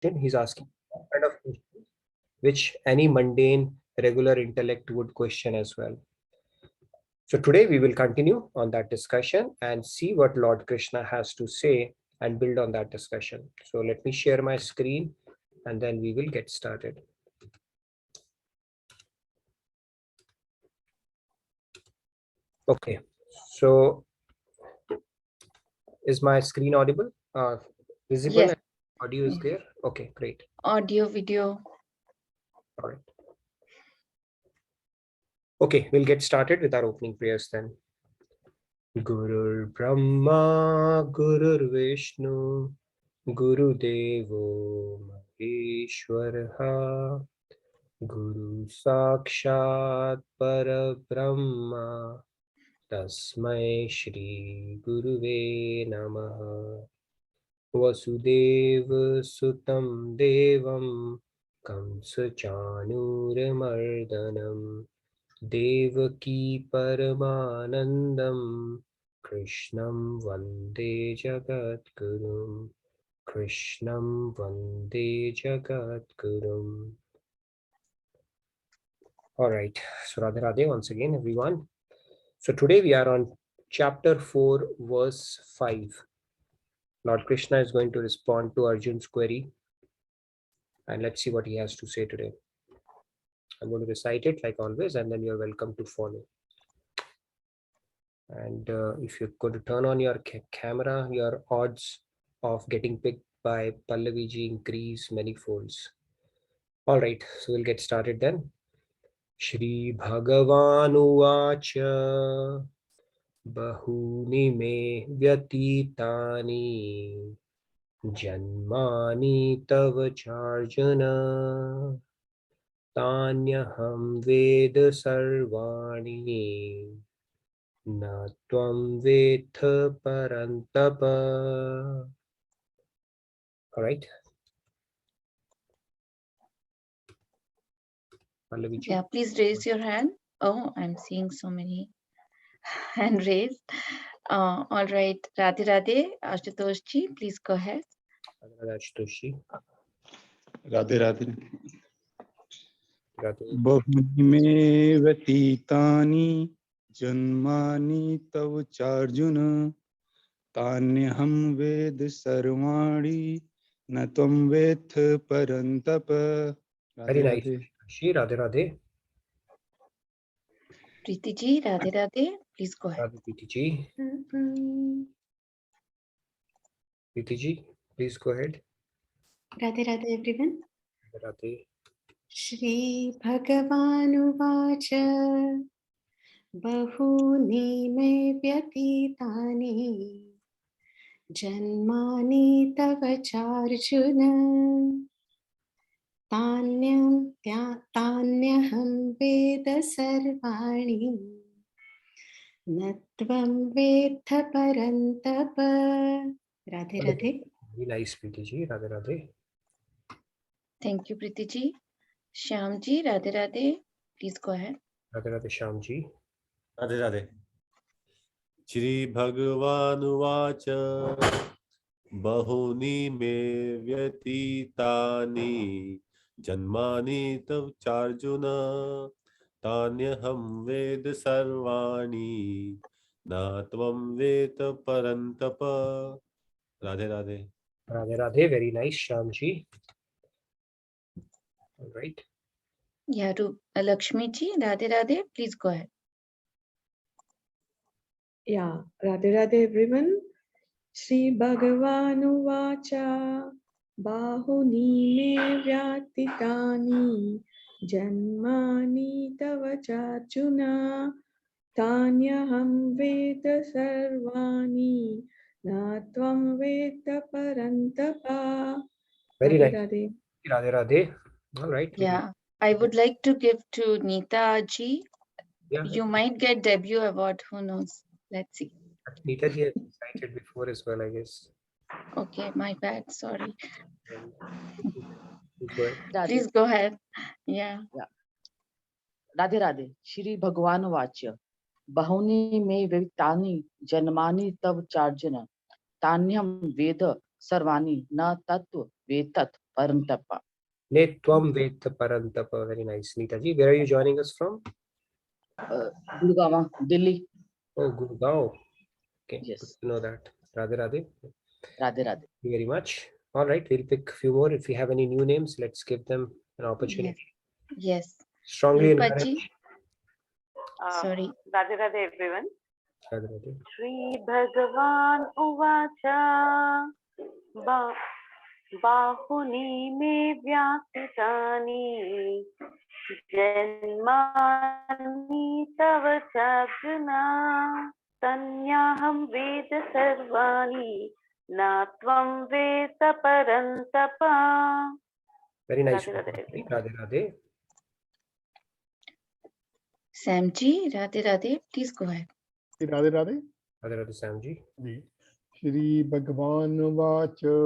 He's asking what kind of question which any mundane, regular intellect would question as well. So today we will continue on that discussion and see what Lord Krishna has to say and build on that discussion. So let me share my screen and then we will get started. Okay, so is my screen audible? Visible? Yes. And audio is there? Okay, great. Audio, video. All right. Okay, we'll get started with our opening prayers then. Gurur Brahma, Gurur Vishnu, Guru Devo Maheshwaraha, Guru Sakshat Parabrahma, Tasmai Shri Guruve Namaha. Vasudeva Sutam Devam Kamsa Chanuramardanam Devaki Paramanandam Krishnam Vande Jagadgurum Krishnam Vande Jagadgurum. All right, so Radhe Radhe once again, everyone. So today we are on chapter 4, verse 5. Lord Krishna is going to respond to Arjun's query, and let's see what he has to say today. I'm going to recite it like always, and then you're welcome to follow. And if you're going to turn on your camera, your odds of getting picked by Pallavi ji increase many folds. All right, so we'll get started then. Shri Bhagavan Uvacha Bahuni me vyatitani Janmani tava charjana Tanyaham Veda Sarvani Na Tvam Vetha Parantapa. All right. Yeah, please raise your hand. Oh, I'm seeing so many hand raised. All right, Radhe Radhe, Ashutosh ji, please go ahead. Radhe Radhe. Radhe. Bahuni me vyatitani janmani tav charjuna tanyaham ved sarvani na tvam veth parantapa. Very nice. Shri Radhe Radhe. Preeti ji, Radhe Radhe, please go ahead. Radhe Preeti ji. Preeti ji, please go ahead. Radhe Radhe everyone. Radhe. Shri Bhagavanuvacha Bahuni me vyatitani Janmani tava charjuna Tanyaham veda sarvani Natvam vetha parantapa. Radhe Radhe. Very nice, Preeti ji. Radhe Radhe. Thank you, Preeti ji. Shyam ji, Radhe Radhe, please go ahead. Radhe Radhe Shyam ji. Radhe Radhe. Shri Bhagavanuvacha Bahuni me vyatitani Janmani tav charjuna Tanyaham ved sarvani Na tvam veta parantapa. Radhe Radhe. Radhe Radhe. Very nice, Shyam ji. All right. Yeah, Lakshmi ji, Radhe Radhe, please go ahead. Yeah, Radhe Radhe everyone. Shri Bhagavanu Vacha Bahuni me vyatitani Janmani tava charjuna Tanyaham Veda Sarvani Na Tvam Veda Parantapa. Very Radhe nice. Radhe. Radhe Radhe. All right. Yeah, I would like to give to Neeta ji. Yeah. You might get debut award, who knows? Let's see. Neeta ji has recited before as well, I guess. Okay, my bad, sorry. Please go ahead. Please go ahead. Yeah. Radhe Radhe. Shri Bhagwan Vachya Bahuni me vivitani janmani tav charjana Tanyam veda sarvani na tattva vetat parantapa. Ne tvam veta parantapa. Very nice. Neeta ji, where are you joining us from? Gurgaon, Delhi. Oh, Gurgaon. Okay, good Yes. to know that. Radhe Radhe. Radhe Radhe. Thank you very much. All right, we'll pick a few more. If we have any new names, let's give them an opportunity. Yes. Strongly Rupaji. encourage. Sorry. Radhe Radhe everyone. Radhe Radhe. Shri Bhagavan Uvacha Bahuni me vyasitani Janmani tava Arjuna Tanyaham Veda Sarvani Natvam Veda Parantapa. Very nice. Radhe Radhe everyone. Radhe Radhe. Samji, Radhe Radhe, please go ahead. Radhe Radhe. Radhe Radhe Samji. Shri Bhagavan Vacha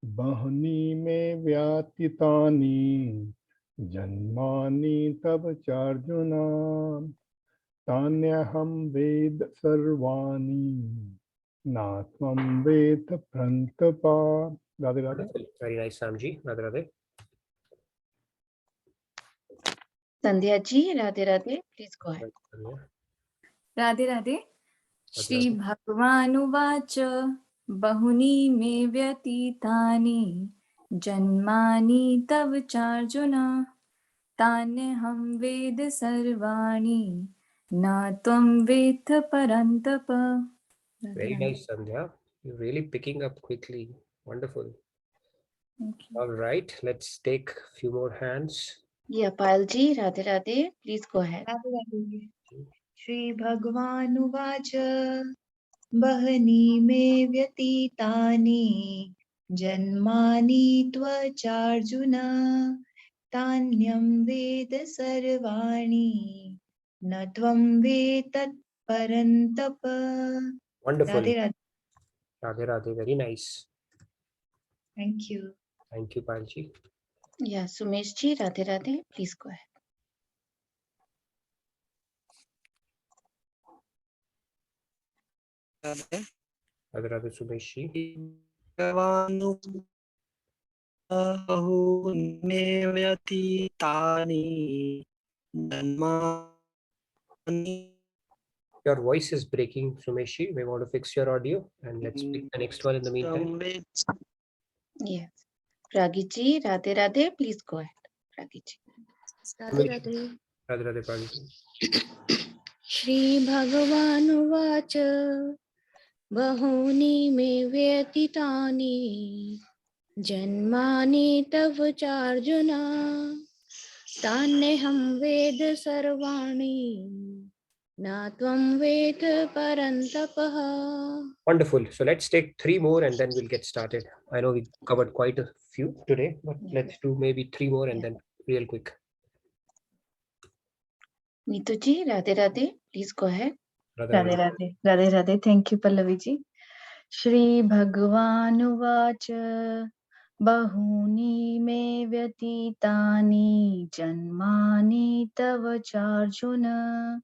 Bahuni me vyatitani Janmani tava charjuna Tanyaham ved sarvani Natvam ved prantapa. Radhe Radhe. Very nice Samji. Radhe Radhe. Sandhya ji, Radhe Radhe, please go ahead. Radhe Radhe Shri Radhe. भगवानुवाच बहुनी मे व्यतीतानि जन्मानि तव चार्जुन तान्यहं वेद सर्वाणि न त्वं वेत्थ परन्तप. Very nice, Sandhya. You're really picking up quickly. Wonderful. Thank you. All right, let's take a few more hands. Yeah, Palji, Radhe Radhe, please go ahead. Shri भगवानुवाच बहनी मे व्यतीतानि जन्मानि त्वचार्जुन तान्यं वेद सर्वाणि न त्वं वेत्त परन्तप. Wonderful. Radhe Radhe. Radhe Radhe. Very nice. Thank you. Thank you, Palji. Yeah, Sumesh ji, Radhe Radhe, please go ahead. Radhe Radhe Sumesh ji. बहुने व्यतीतानि जन्मानि. Your voice is breaking, Sumesh ji. We want to fix your audio and let's pick the next one in the meantime. Yes. Ragi ji, Radhe Radhe, please go ahead. Ragi ji. Radhe Radhe. Radhe Radhe Palji. Shri Bhagavan Bahuni me vyatitani Janmani tav charjuna Tanyaham ved sarvani Na tvam ved parantapaha. Wonderful. So let's take three more and then we'll get started. I know we covered quite a few today, but let's do maybe three more and then real quick. Neetu ji, Radhe Radhe, please go ahead. Radhe Radhe Radhe. Radhe. Radhe Radhe. Thank you, Pallavi ji. Shri Bhagavan Bahuni me vyatitani janmani tava charjuna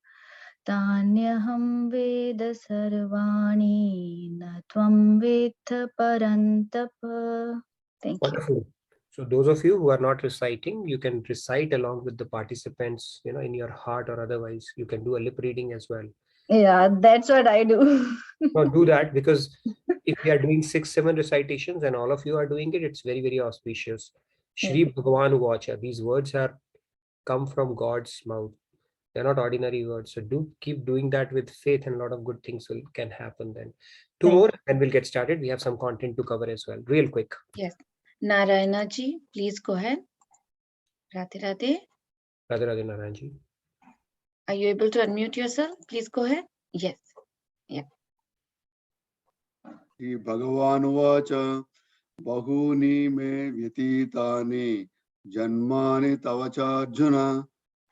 Tanyaham veda sarvani na tvam vetha parantapa. Thank you. Wonderful. So those of you who are not reciting, you can recite along with the participants, in your heart or otherwise. You can do a lip reading as well. Yeah, that's what I do. No, do that because if we are doing 6-7 recitations and all of you are doing it, it's very, very auspicious. Shri Bhagavan Vacha. These words are come from God's mouth. They're not ordinary words. So do keep doing that with faith and a lot of good things can happen then. Two more and we'll get started. We have some content to cover as well. Real quick. Yes. Narayana ji, please go ahead. Radhe Radhe. Radhe Radhe Narayan ji. Are you able to unmute yourself? Please go ahead. Yes. Yeah. Shri Bhagavan Bahuni me vyatitani Janmani tavacharjuna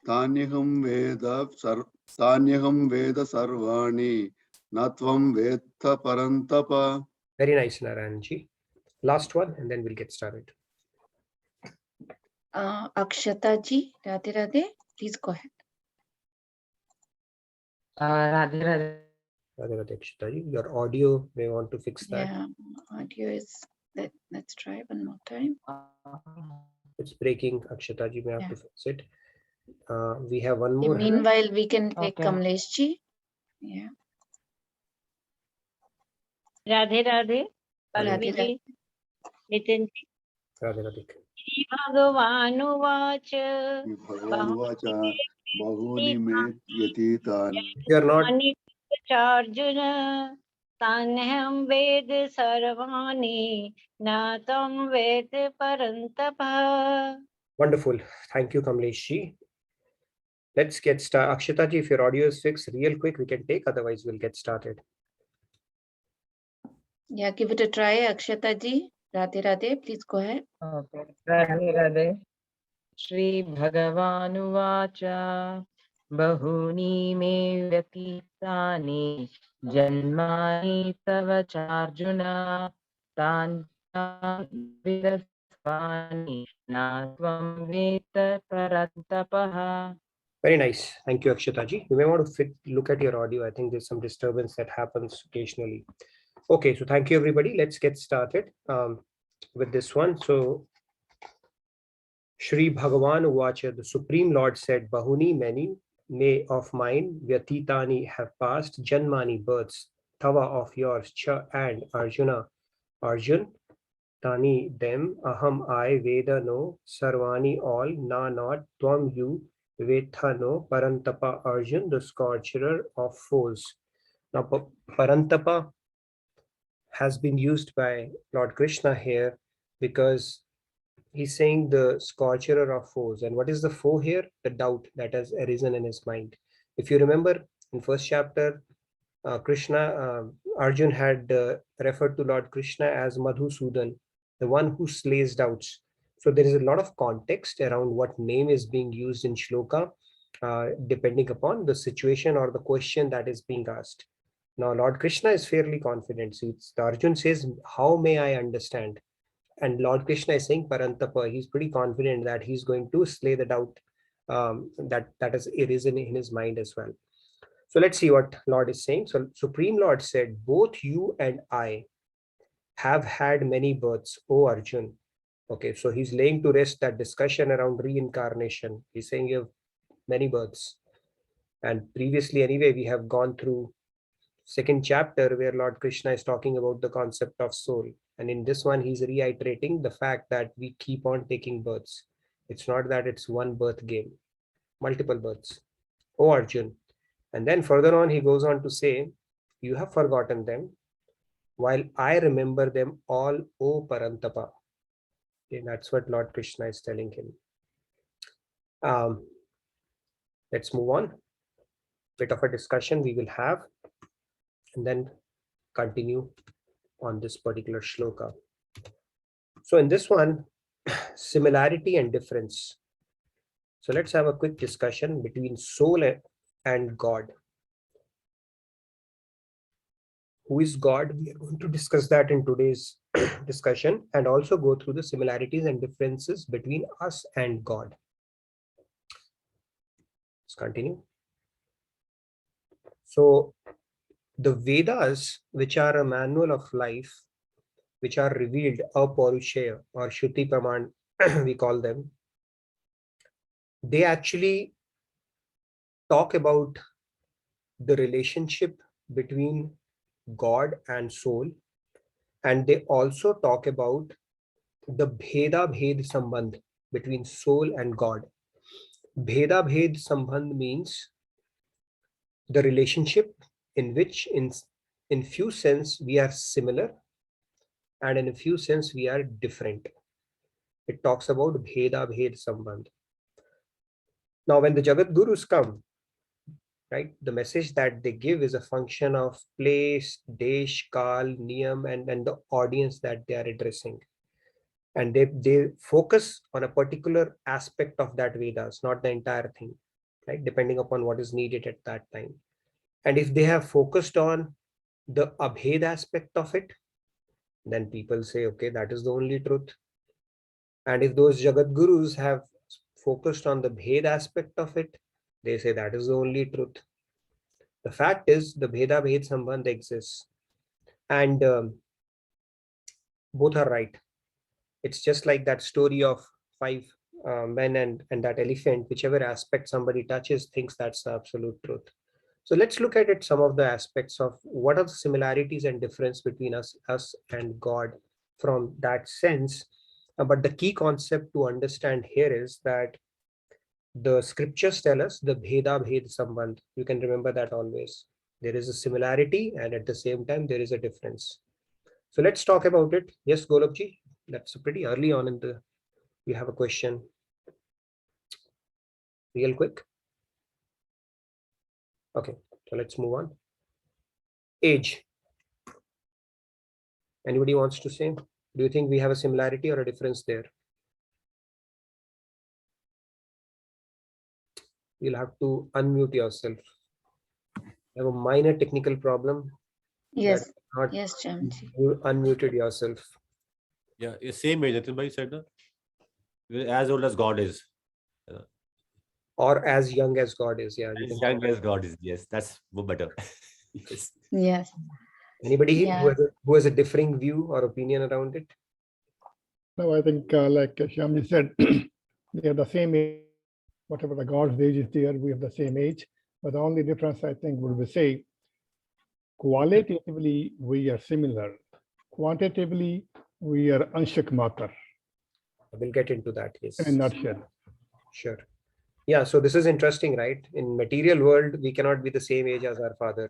Tanyaham Veda Sarvani Natvam Vetha Parantapa. Very nice, Narayan ji. Last one and then we'll get started. Akshata ji, Radhe Radhe, please go ahead. Radhe Radhe. Radhe Radhe Akshata ji. Your audio, we want to fix that. Yeah, audio is Let's try one more time. It's breaking. Akshataji, may have to fix it. We have one Okay, more. meanwhile, we can take Okay. Kamlesh ji. Yeah. Radhe Radhe Radhe Pallavi ji Radhe. Nitin ji Radhe Radhe. Shri भगवानुवाच भगवानुवाच बहूनि मे व्यतीतानि You are not. Arjun तान्यहं वेद सर्वाणि न त्वं वेद परन्तप. Wonderful. Thank you, Kamlesh ji. Let's get started. Akshataji, if your audio is fixed, real quick, we can take. Otherwise, we'll get started. Yeah, give it a try, Akshata ji. Radhe Radhe, please go ahead. Okay. Radhe Radhe. Shri Bhagavanuvacha Bahuni me vyatitani janmani tava charjuna tan vidasvani natvam veta parantapaha. Very nice. Thank you, Akshataji. You may want to look at your audio. I think there's some disturbance that happens occasionally. Okay, so thank you, everybody. Let's get started with this one. So, Shri Bhagavan Uvacha, the Supreme Lord said, Bahuni, many, may of mine, Vyatitani have passed, Janmani, births, Tava of yours, Cha and Arjuna, Arjun, Tani, them, Aham, I, Veda, no, Sarvani, all, Na, not, Tvam, you, Vetha, no, Parantapa, Arjun, the scorcher of foes. Now, Parantapa has been used by Lord Krishna here because he's saying the scorcher of foes. And what is the foe here? The doubt that has arisen in his mind. If you remember in first chapter, Arjun had referred to Lord Krishna as Madhusudan, the one who slays doubts. So there is a lot of context around what name is being used in shloka, depending upon the situation or the question that is being asked. Now, Lord Krishna is fairly confident. So Arjun says, how may I understand? And Lord Krishna is saying Parantapa. He's pretty confident that he's going to slay the doubt that has arisen in his mind as well. So let's see what Lord is saying. So Supreme Lord said, both you and I have had many births, O Arjun. Okay, so he's laying to rest that discussion around reincarnation. He's saying you have many births. And previously, anyway, we have gone through second chapter where Lord Krishna is talking about the concept of soul. And in this one, he's reiterating the fact that we keep on taking births. It's not that it's one birth game, multiple births. O Arjun. And then further on, he goes on to say, you have forgotten them, while I remember them all, O Parantapa. Okay, that's what Lord Krishna is telling him. Let's move on. Bit of a discussion we will have, and then continue on this particular shloka. So in this one, similarity and difference. So let's have a quick discussion between soul and God. Who is God? We are going to discuss that in today's discussion and also go through the similarities and differences between us and God. Let's continue. So the Vedas, which are a manual of life, which are revealed, Aparushaya or Shruti Praman, we call them, they actually talk about the relationship between God and soul, and they also talk about the Bheda Bhed Sambandh between soul and God. Bheda Bhed Sambandh means the relationship in which in few sense we are similar and in a few sense we are different. It talks about Bheda Bhed Sambandh. Now when the Jagat Gurus come, right, the message that they give is a function of place, desh, kal, niyam, and the audience that they are addressing. And they focus on a particular aspect of that Vedas, not the entire thing, right, depending upon what is needed at that time. And if they have focused on the Abhed aspect of it, then people say, okay, that is the only truth. And if those Jagat Gurus have focused on the Bhed aspect of it, they say that is the only truth. The fact is the Bheda Bhed Sambandh exists. And both are right. It's just like that story of five men and that elephant. Whichever aspect somebody touches thinks that's the absolute truth. So let's look at it, some of the aspects of what are the similarities and difference between us and God from that sense. But the key concept to understand here is that the scriptures tell us the bheda bhed sambandh. You can remember that always. There is a similarity and at the same time there is a difference. So let's talk about it. Yes, Golabji, that's pretty early on in the, you have a question. Real quick. Okay, so let's move on. Age. Anybody wants to say? Do you think we have a similarity or a difference there? You'll have to unmute yourself. You have a minor technical problem. Yes, Not yes, Jamji. you unmuted yourself. Yeah, same age. Nitin bhai said, na? As old as God is. Or as young as God is. Yeah. As young as God is. Yes, that's better. Yes. Yes. Anybody Yeah. who has a differing view or opinion around it? No, I think like Shyamji said, they are the same age. Whatever the God's age is there, we have the same age. But the only difference, I think, would be say, qualitatively, we are similar. Quantitatively, we are anshak matar. We'll get into that, yes. In a nutshell. Sure. Yeah, so this is interesting, right? In material world, we cannot be the same age as our father.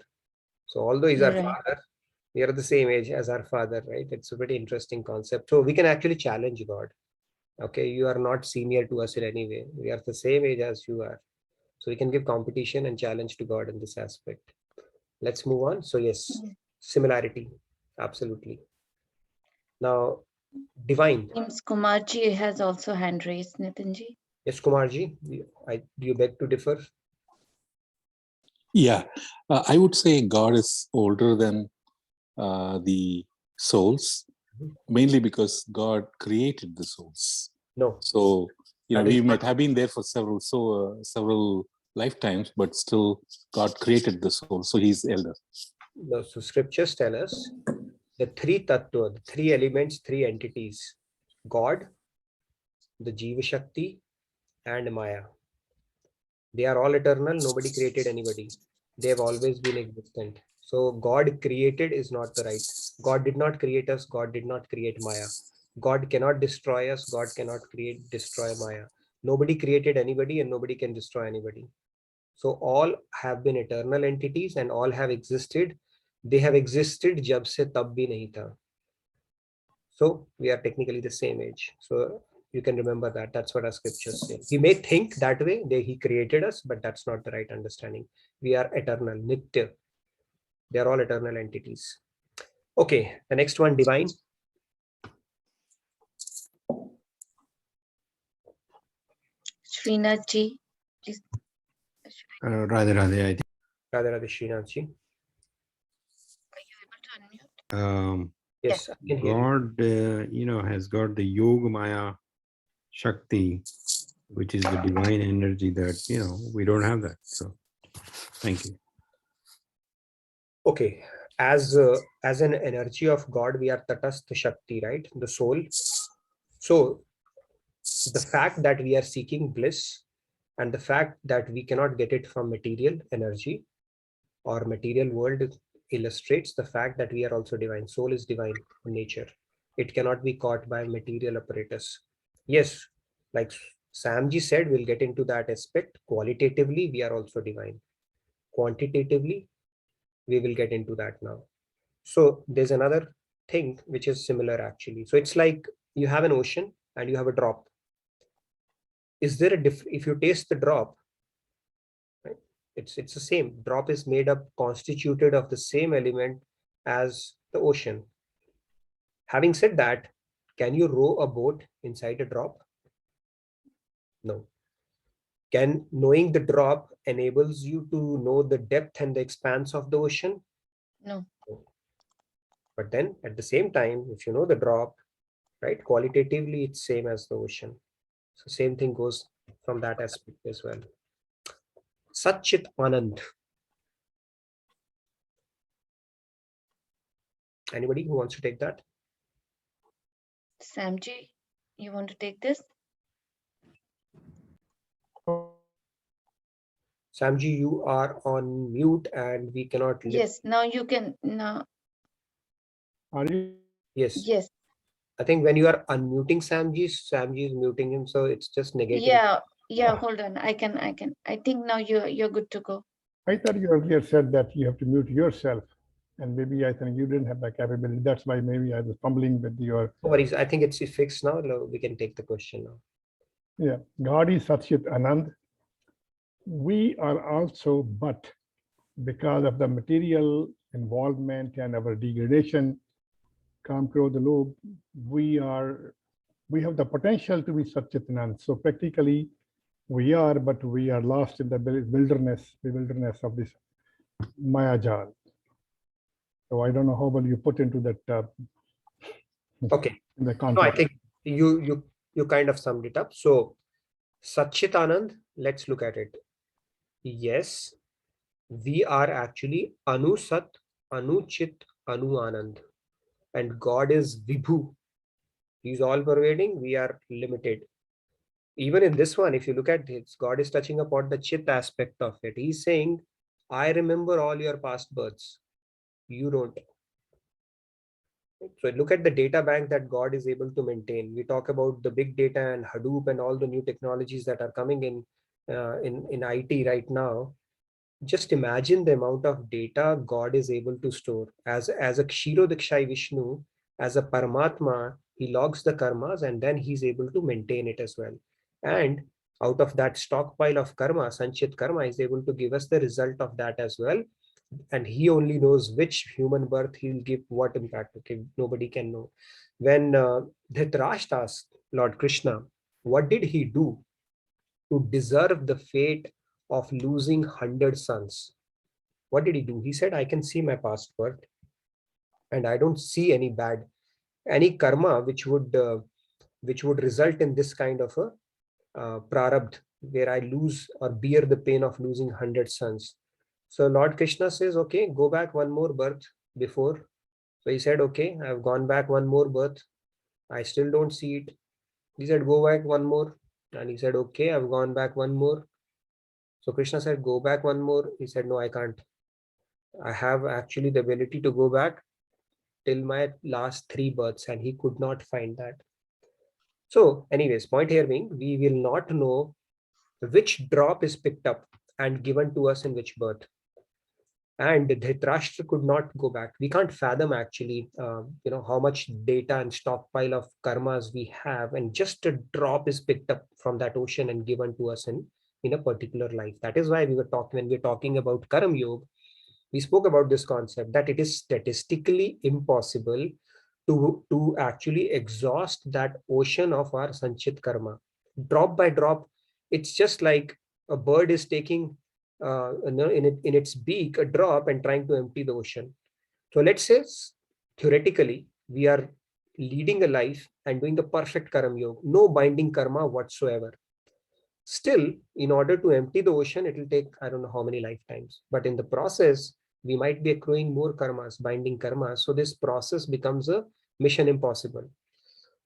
So although he's our father, we are the same age as our father, right? It's a pretty interesting concept. So we can actually challenge God. Okay, you are not senior to us in any way. We are the same age as you are. So we can give competition and challenge to God in this aspect. Let's move on. So yes, similarity, absolutely. Now, divine. James Kumarji has also hand raised, Nitinji. Yes, Kumarji, do you beg to differ? Yeah, I would say God is older than the souls, mainly because God created the souls. No. So, we might have been there for several lifetimes, but still God created the soul. So he's elder. No, so scriptures tell us the three tattva, the three elements, three entities: God, the Jiva Shakti, and Maya. They are all eternal. Nobody created anybody. They have always been existent. So God created is not the right. God did not create us. God did not create Maya. God cannot destroy us. God cannot destroy Maya. Nobody created anybody and nobody can destroy anybody. So all have been eternal entities and all have existed. They have existed jab se tab bhi nahi tha. So we are technically the same age. So you can remember that. That's what our scriptures say. We may think that way, he created us, but that's not the right understanding. We are eternal, nitya. They are all eternal entities. Okay, the next one, divine. Srinath ji, please. Radhe Radhe, I think. Radhe Radhe, Srinath ji. Yes, God, has got the Yoga Maya Shakti, which is the divine energy that, we don't have that. So, thank you. Okay, as an energy of God, we are Tatastha Shakti, right? The soul. So the fact that we are seeking bliss and the fact that we cannot get it from material energy or material world illustrates the fact that we are also divine. Soul is divine in nature. It cannot be caught by material apparatus. Yes, like Samji said, we'll get into that aspect. Qualitatively, we are also divine. Quantitatively, we will get into that now. So there's another thing which is similar actually. So it's like you have an ocean and you have a drop. Is there a if you taste the drop, right, it's the same. Drop is constituted of the same element as the ocean. Having said that, can you row a boat inside a drop? No. Can knowing the drop enables you to know the depth and the expanse of the ocean? No. But then at the same time, if you know the drop, right, qualitatively it's same as the ocean. So same thing goes from that aspect as well. Satchit Anand. Anybody who wants to take that? Samji, you want to take this? Samji, you are on mute and we cannot listen. Yes, now you can. Now, Are you? Yes. yes. I think when you are unmuting Samji is muting him, so it's just negating. Yeah, hold on. I think now you're good to go. I thought you earlier said that you have to mute yourself, and maybe I think you didn't have that capability. That's why maybe I was fumbling with your. No worries. I think it's fixed now. We can take the question now. Yeah, God is Satchit Anand. We are also but because of the material involvement and our degradation, Kam Krodha Lobh, we have the potential to be Satchit Anand. So practically we are, but we are lost in the wilderness of this Maya Jal. So I don't know how well you put into that. Okay. In the context. No, I think you kind of summed it up. So Satchit Anand, let's look at it. Yes, we are actually Anu Sat, Anu Chit, Anu Anand. And God is Vibhu. He's all pervading. We are limited. Even in this one, if you look at it, God is touching upon the Chit aspect of it. He's saying, I remember all your past births. You don't. So look at the data bank that God is able to maintain. We talk about the big data and Hadoop and all the new technologies that are coming in IT right now. Just imagine the amount of data God is able to store. As a Kshirodakshai Vishnu, as a Paramatma, he logs the karmas and then he's able to maintain it as well. And out of that stockpile of karma, Sanchit karma is able to give us the result of that as well. And he only knows which human birth he'll give what impact. Okay, nobody can know. When Dhritarashtra asked Lord Krishna, what did he do to deserve the fate of losing 100 sons? What did he do? He said, I can see my past birth and I don't see any karma which would result in this kind of a prarabdh where I lose or bear the pain of losing 100 sons. So Lord Krishna says, okay, go back one more birth before. So he said, okay, I've gone back one more birth. I still don't see it. He said, go back one more. And he said, okay, I've gone back one more. So Krishna said, go back one more. He said, no, I can't. I have actually the ability to go back till my last 3 births, and he could not find that. So anyways, point here being, we will not know which drop is picked up and given to us in which birth. And Dhritarashtra could not go back. We can't fathom actually, how much data and stockpile of karmas we have, and just a drop is picked up from that ocean and given to us in a particular life. That is why when we're talking about Karam Yoga, we spoke about this concept that it is statistically impossible to actually exhaust that ocean of our Sanchit karma. Drop by drop, it's just like a bird is taking in its beak a drop and trying to empty the ocean. So let's say theoretically we are leading a life and doing the perfect Karam Yoga, no binding karma whatsoever. Still, in order to empty the ocean, it will take, I don't know how many lifetimes. But in the process, we might be accruing more karmas, binding karmas. So this process becomes a mission impossible.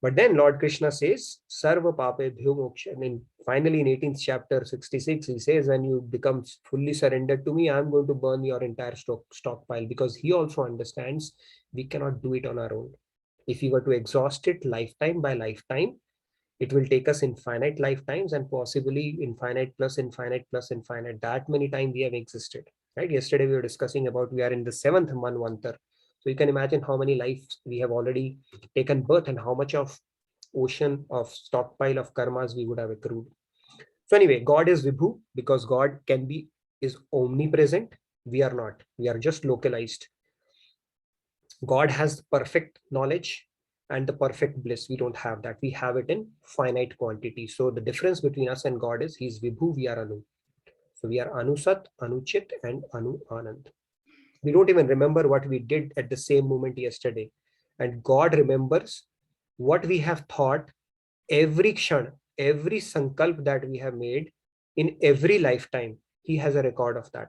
But then Lord Krishna says, Sarva Papebhyo Moksha. And finally in 18th chapter 66, he says, when you become fully surrendered to me, I'm going to burn your entire stockpile, because he also understands we cannot do it on our own. If we were to exhaust it lifetime by lifetime, it will take us infinite lifetimes and possibly infinite plus infinite plus infinite. That many times we have existed. Right? Yesterday we were discussing about we are in the 7th Manvantar. So you can imagine how many lives we have already taken birth and how much of ocean of stockpile of karmas we would have accrued. So anyway, God is Vibhu because God is omnipresent. We are not. We are just localized. God has perfect knowledge and the perfect bliss. We don't have that. We have it in finite quantity. So the difference between us and God is he's Vibhu, we are Anu. So we are Anusat, Anuchit, and Anu Anand. We don't even remember what we did at the same moment yesterday. And God remembers what we have thought every kshan, every sankalp that we have made in every lifetime. He has a record of that.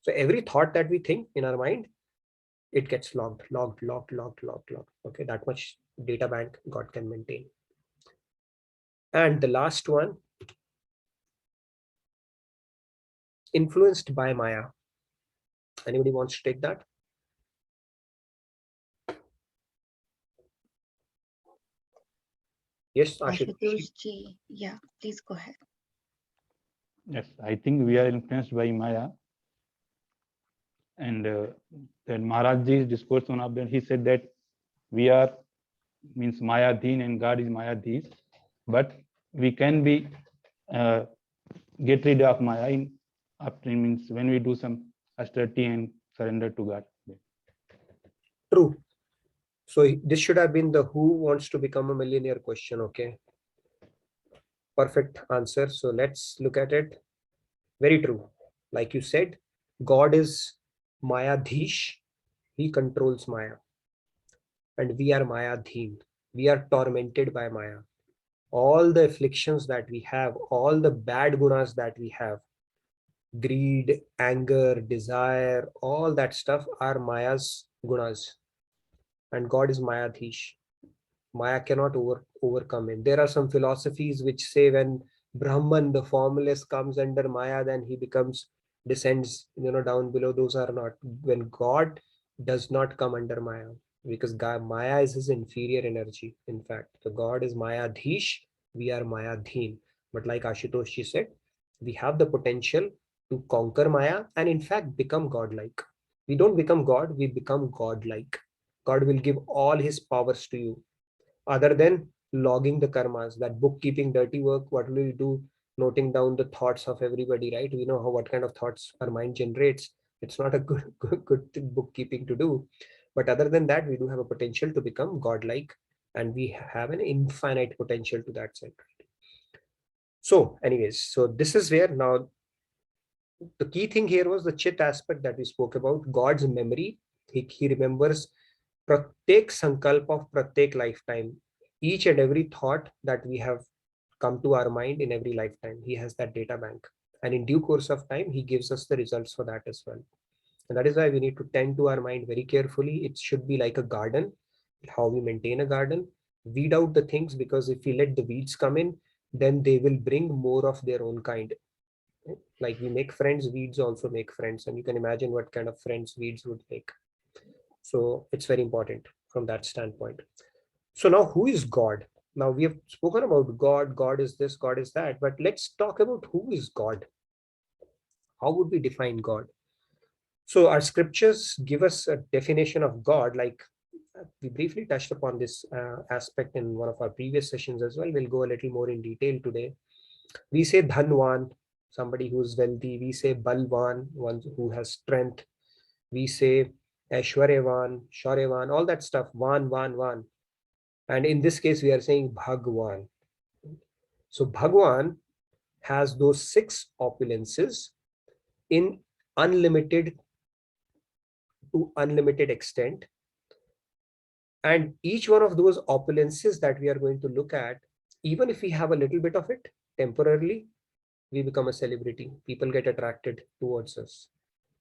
So every thought that we think in our mind, it gets logged. Okay, that much data bank God can maintain. And the last one, influenced by Maya. Anybody wants to take that? Yes, Ashutosh. Ashutosh, yeah, please go ahead. Yes, I think we are influenced by Maya. And that Maharajji's discourse, one of them, he said that we are, means Mayadhin and God is Mayadhin, but we can be get rid of Maya in after, means when we do some austerity and surrender to God. True. So this should have been the who wants to become a millionaire question. Okay. Perfect answer. So let's look at it. Very true. Like you said, God is Mayadhish. He controls Maya. And we are Mayadhin. We are tormented by Maya. All the afflictions that we have, all the bad gunas that we have, greed, anger, desire, all that stuff are Maya's gunas. And God is Mayadhish. Maya cannot overcome him. There are some philosophies which say when Brahman, the formless, comes under Maya, then he descends, down below. Those are not. When God does not come under Maya, because Maya is his inferior energy. In fact, the God is Mayadhish, we are Mayadhin. But like Ashutosh said, we have the potential to conquer Maya and in fact become godlike. We don't become God, we become godlike. God will give all his powers to you. Other than logging the karmas, that bookkeeping dirty work, what will you do? Noting down the thoughts of everybody, right? We know what kind of thoughts our mind generates. It's not a good bookkeeping to do. But other than that, we do have a potential to become godlike, and we have an infinite potential to that side. So anyways, so this is where now the key thing here was the chit aspect that we spoke about. God's memory. He remembers pratek sankalp of pratek lifetime. Each and every thought that we have come to our mind in every lifetime, he has that data bank. And in due course of time, he gives us the results for that as well. And that is why we need to tend to our mind very carefully. It should be like a garden, how we maintain a garden. Weed out the things, because if we let the weeds come in, then they will bring more of their own kind. Like we make friends, weeds also make friends. And you can imagine what kind of friends weeds would make. So it's very important from that standpoint. So now who is God? Now we have spoken about God. God is this, God is that. But let's talk about who is God. How would we define God? So our scriptures give us a definition of God. Like we briefly touched upon this aspect in one of our previous sessions as well. We'll go a little more in detail today. We say Dhanwan, somebody who's wealthy. We say Balwan, one who has strength. We say Aishwaryavan, Shauryavan, all that stuff. Van. And in this case, we are saying Bhagwan. So Bhagwan has those 6 opulences in unlimited to unlimited extent. And each one of those opulences that we are going to look at, even if we have a little bit of it temporarily, we become a celebrity. People get attracted towards us,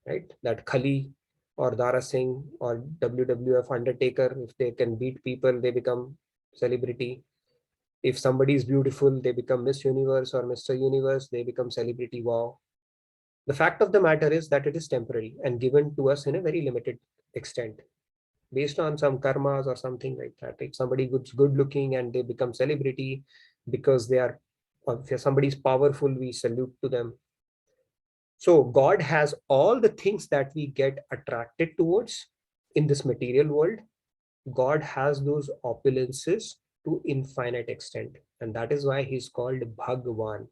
right? That Khali or Dara Singh or WWF Undertaker, if they can beat people, they become celebrity. If somebody is beautiful, they become Miss Universe or Mr. Universe, they become celebrity. Wow. The fact of the matter is that it is temporary and given to us in a very limited extent, based on some karmas or something like that. If somebody is good looking and they become celebrity because they are, if somebody is powerful, we salute to them. So God has all the things that we get attracted towards in this material world. God has those opulences to infinite extent, and that is why he's called Bhagwan,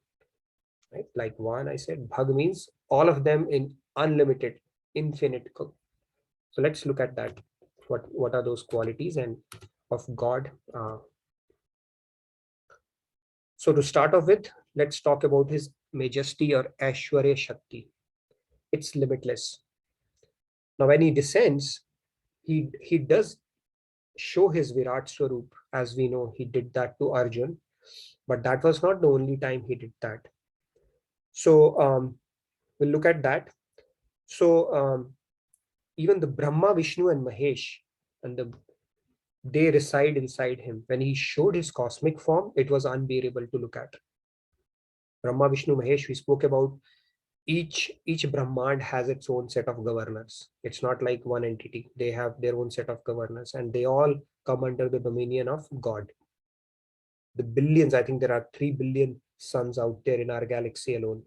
right? Like one, I said Bhag means all of them in unlimited, infinite. So let's look at that. What are those qualities and of God? So to start off with, let's talk about his majesty or Aishwarya Shakti. It's limitless. Now when he descends, he does show his Virat Swarup. As we know, he did that to Arjun, but that was not the only time he did that. So we'll look at that. So even the Brahma, Vishnu and Mahesh and they reside inside him. When he showed his cosmic form, it was unbearable to look at. Brahma, Vishnu, Mahesh, we spoke about each Brahmand has its own set of governors. It's not like one entity. They have their own set of governors, and they all come under the dominion of God. The billions, I think there are 3 billion suns out there in our galaxy alone.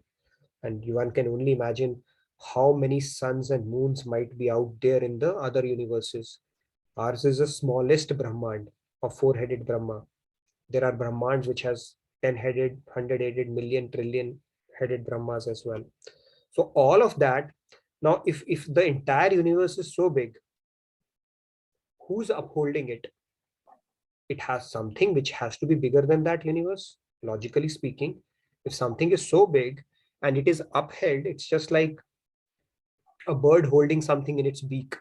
And one can only imagine how many suns and moons might be out there in the other universes. Ours is the smallest Brahmand of 4-headed Brahma. There are Brahmands which has 10-headed, 100-headed, million, trillion-headed Brahmas as well. So all of that, now if the entire universe is so big, who's upholding it? It has something which has to be bigger than that universe, logically speaking. If something is so big and it is upheld, it's just like a bird holding something in its beak,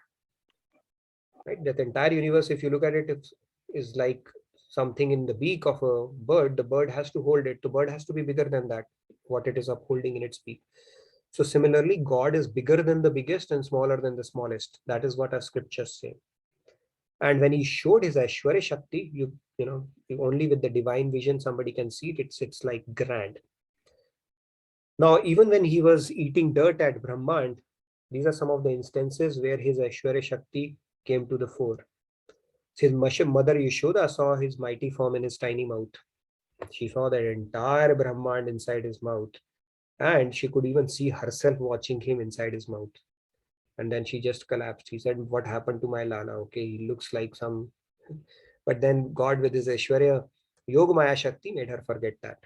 right? That entire universe, if you look at it, is like something in the beak of a bird. The bird has to hold it. The bird has to be bigger than that, what it is upholding in its beak. So similarly, God is bigger than the biggest and smaller than the smallest. That is what our scriptures say. And when he showed his Aishwarya Shakti, you know, only with the divine vision somebody can see it. It's like grand. Now, even when he was eating dirt at Brahmand, these are some of the instances where his Aishwarya Shakti came to the fore. His mother Yashoda saw his mighty form in his tiny mouth. She saw the entire Brahmand inside his mouth, and she could even see herself watching him inside his mouth. And then she just collapsed. She said, "What happened to my Lala? Okay, he looks like some..." But then God with his Aishwarya, Yoga Maya Shakti made her forget that.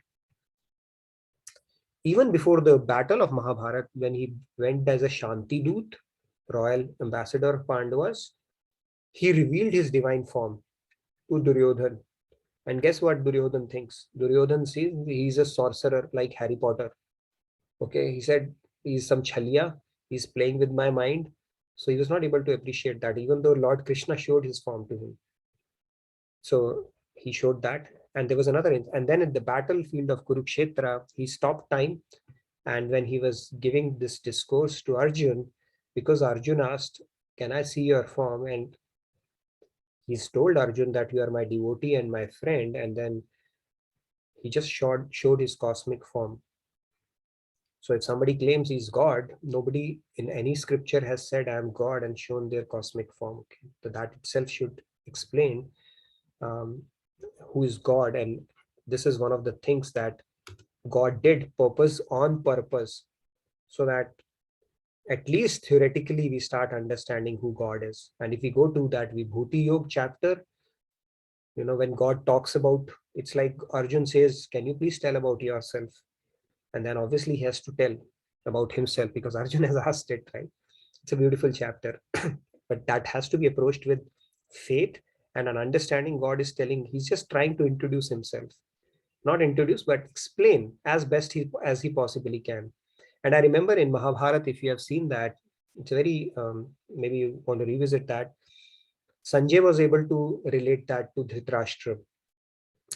Even before the battle of Mahabharat, when he went as a Shanti Doot, royal ambassador of Pandavas, he revealed his divine form to Duryodhan. And guess what Duryodhan thinks? Duryodhan sees he's a sorcerer like Harry Potter. Okay, he said he's some chhalya, he's playing with my mind. So he was not able to appreciate that, even though Lord Krishna showed his form to him. So he showed that. And there was another, and then at the battlefield of Kurukshetra, he stopped time. And when he was giving this discourse to Arjun, because Arjun asked, "Can I see your form?" And he's told Arjun that you are my devotee and my friend. And then he just showed his cosmic form. So if somebody claims he's God, nobody in any scripture has said, "I am God," and shown their cosmic form. Okay? So that itself should explain who is God. And this is one of the things that God did on purpose, so that at least theoretically we start understanding who God is. And if we go to that Vibhuti Yoga chapter, you know, when God talks about, it's like Arjun says, "Can you please tell about yourself?" And then obviously he has to tell about himself because Arjun has asked it, right? It's a beautiful chapter. But that has to be approached with faith and an understanding. God is telling, he's just trying to introduce himself. Not introduce, but explain as best as he possibly can. And I remember in Mahabharata, if you have seen that, it's very, maybe you want to revisit that. Sanjay was able to relate that to Dhritarashtra.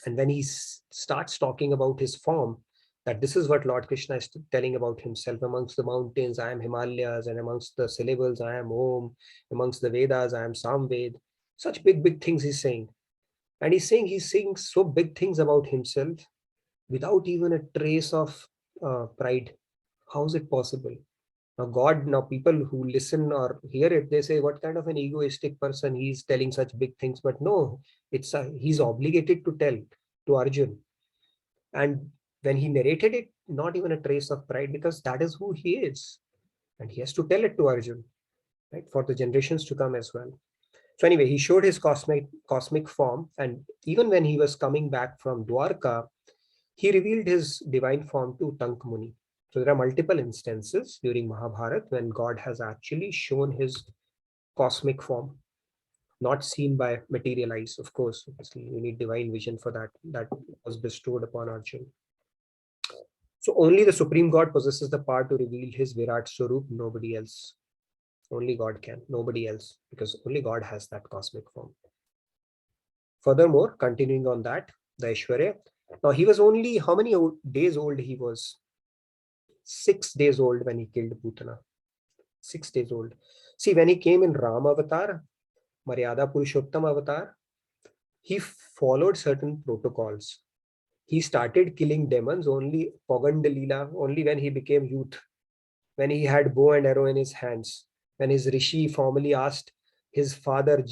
And when he starts talking about his form, that this is what Lord Krishna is telling about himself. Amongst the mountains, I am Himalayas, and amongst the syllables, I am Om. Amongst the Vedas, I am Samved. Such big things he's saying. And he's saying so big things about himself without even a trace of pride. How is it possible? Now people who listen or hear it, they say, "What kind of an egoistic person, he's telling such big things." But no, he's obligated to tell to Arjun. And when he narrated it, not even a trace of pride, because that is who he is. And he has to tell it to Arjun, right, for the generations to come as well. So anyway, he showed his cosmic form. And even when he was coming back from Dwarka, he revealed his divine form to Tank Muni. So there are multiple instances during Mahabharata when God has actually shown his cosmic form, not seen by material eyes. Of course, obviously you need divine vision for that. That was bestowed upon Arjun. So only the Supreme God possesses the power to reveal his Virat Swarup, nobody else. Only God can, nobody else, because only God has that cosmic form. Furthermore, continuing on that, the Aishwarya. Now he was only, how many days old he was? 6 days old when he killed Putana. 6 days old. See, when he came in Ram avatar, Maryada Purushottam avatar, he followed certain protocols. He started killing demons only Pogandalila, only when he became youth, when he had bow and arrow in his hands, when his rishi formally asked his father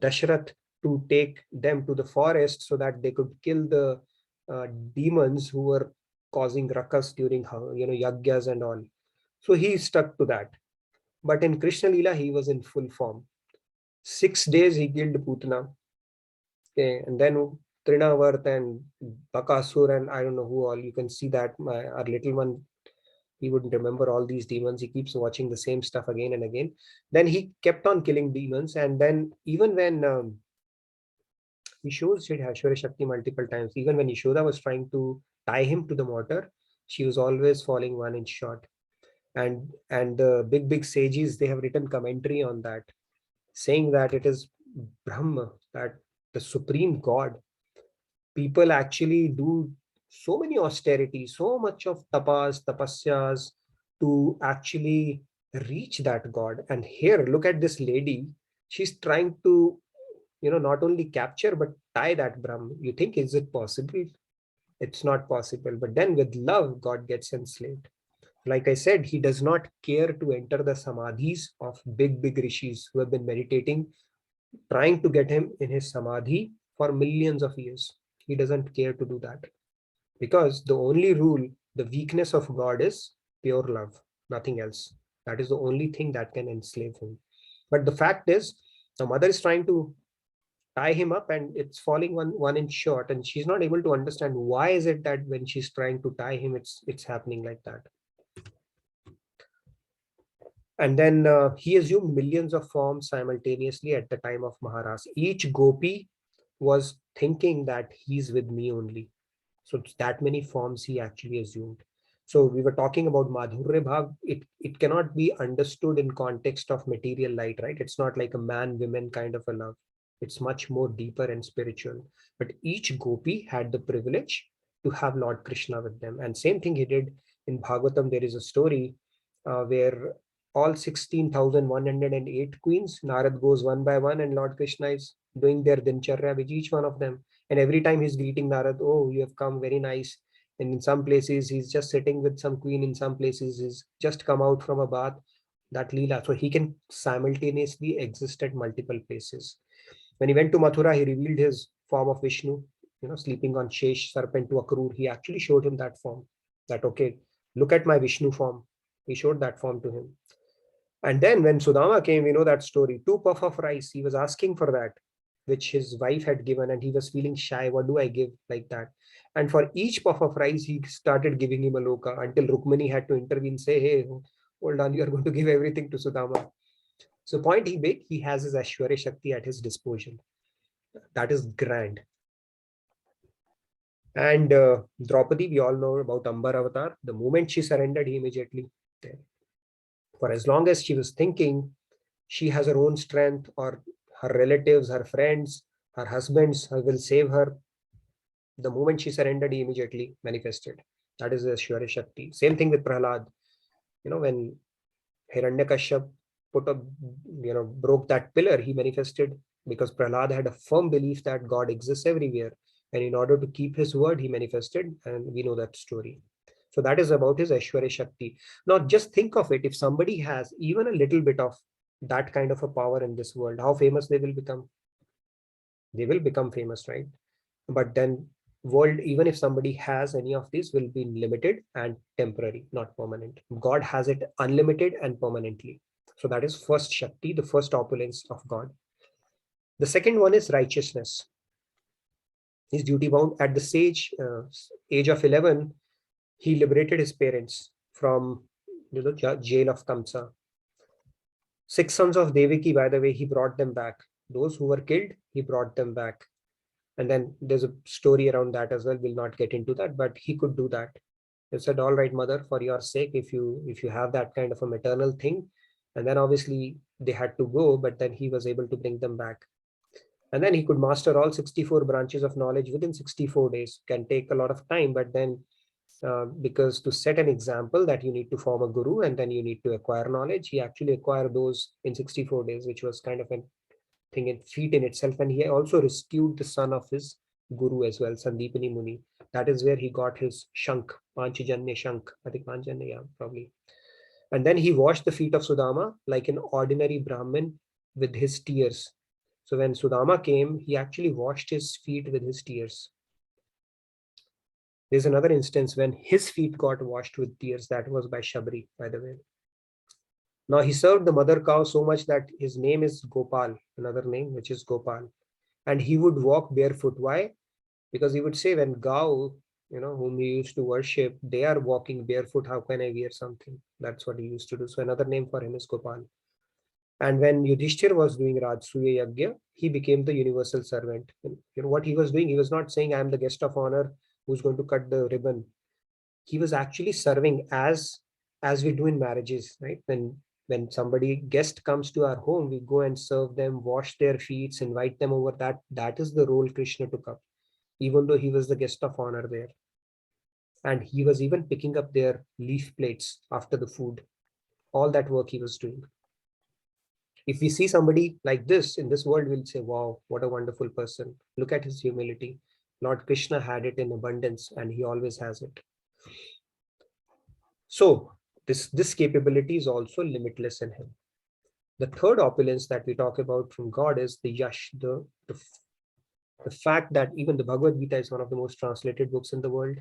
Dashrath to take them to the forest so that they could kill the demons who were causing rakas during yagyas and all. So he stuck to that. But in Krishna Lila, he was in full form. 6 days he killed Putana. Okay, and then Trinavarth and Bakasur and I don't know who all. You can see that our little one, he wouldn't remember all these demons. He keeps watching the same stuff again and again. Then he kept on killing demons. And then even when he shows Ashwarya Shakti multiple times, even when Yashoda was trying to tie him to the mortar, she was always falling 1 inch short. And the big sages, they have written commentary on that, saying that it is Brahma, that the supreme God. People actually do so many austerities, so much of tapasyas to actually reach that God. And here, look at this lady. She's trying to, not only capture, but tie that Brahma. You think, is it possible? It's not possible. But then with love, God gets enslaved. Like I said, he does not care to enter the samadhis of big rishis who have been meditating, trying to get him in his samadhi for millions of years. He doesn't care to do that, because the only rule, the weakness of God is pure love, nothing else. That is the only thing that can enslave him. But the fact is, the mother is trying to tie him up and it's falling one inch short, and she's not able to understand why is it that when she's trying to tie him, it's happening like that. And then he assumed millions of forms simultaneously at the time of Maharas. Each gopi was thinking that he's with me only. So it's that many forms he actually assumed. So we were talking about Madhurya Bhav. It cannot be understood in context of material light, right? It's not like a man-woman kind of a love. It's much more deeper and spiritual. But each gopi had the privilege to have Lord Krishna with them. And same thing he did in Bhagavatam. There is a story where all 16,108 queens, Narad goes one by one and Lord Krishna is doing their dincharya with each one of them. And every time he's greeting Narad, oh, you have come, very nice. And in some places, he's just sitting with some queen. In some places, he's just come out from a bath. That Leela. So he can simultaneously exist at multiple places. When he went to Mathura, he revealed his form of Vishnu, sleeping on Shesh, serpent to Akrur. He actually showed him that form. That, okay, look at my Vishnu form. He showed that form to him. And then when Sudama came, we know that story. 2 puff of rice, he was asking for that, which his wife had given, and he was feeling shy. What do I give, like that? And for each puff of rice, he started giving him a loka until Rukmani had to intervene, say, hey, hold on, you are going to give everything to Sudama. So point he made, he has his Ashwarya Shakti at his disposal. That is grand. And Draupadi, we all know about Ambar Avatar. The moment she surrendered, he immediately there. For as long as she was thinking she has her own strength, or her relatives, her friends, her husbands will save her, the moment she surrendered, he immediately manifested. That is the Ashwarya Shakti. Same thing with Prahlad. When Hiranyakashyap broke that pillar, he manifested, because Prahlad had a firm belief that God exists everywhere. And in order to keep his word, he manifested, and we know that story. So that is about his Ashwarya Shakti. Now just think of it, if somebody has even a little bit of that kind of a power in this world, how famous they will become. They will become famous, right? But then world, even if somebody has any of these, will be limited and temporary, not permanent. God has it unlimited and permanently. So that is first Shakti, the first opulence of God. The second one is righteousness. He's duty bound. At the age of 11, he liberated his parents from jail of Kamsa. 6 sons of Devaki, by the way, he brought them back. Those who were killed, he brought them back. And then there's a story around that as well. We'll not get into that, but he could do that. He said, all right, mother, for your sake, if you have that kind of a maternal thing. And then obviously they had to go, but then he was able to bring them back. And then he could master all 64 branches of knowledge within 64 days. Can take a lot of time, but then because to set an example that you need to form a guru and then you need to acquire knowledge, he actually acquired those in 64 days, which was kind of an thing in feat in itself. And he also rescued the son of his guru as well, Sandipani Muni. That is where he got his Shankh, Panchajanya Shankh. I think Panchajanya, yeah, probably. And then he washed the feet of Sudama like an ordinary Brahmin with his tears. So when Sudama came, he actually washed his feet with his tears. There's another instance when his feet got washed with tears. That was by Shabri, by the way. Now he served the mother cow so much that his name is Gopal, another name, which is Gopal. And he would walk barefoot. Why? Because he would say, when Gau, whom he used to worship, they are walking barefoot, how can I wear something? That's what he used to do. So another name for him is Gopal. And when Yudhishthir was doing Rajsuya Yagya, he became the universal servant. And what he was doing, he was not saying, I am the guest of honor who's going to cut the ribbon. He was actually serving as we do in marriages, right? When somebody guest comes to our home, we go and serve them, wash their feet, invite them over. That is the role Krishna took up, even though he was the guest of honor there. And he was even picking up their leaf plates after the food. All that work he was doing. If we see somebody like this in this world, we'll say, wow, what a wonderful person. Look at his humility. Lord Krishna had it in abundance, and he always has it. So this capability is also limitless in him. The third opulence that we talk about from God is the yash, the fact that even the Bhagavad-Gita is one of the most translated books in the world.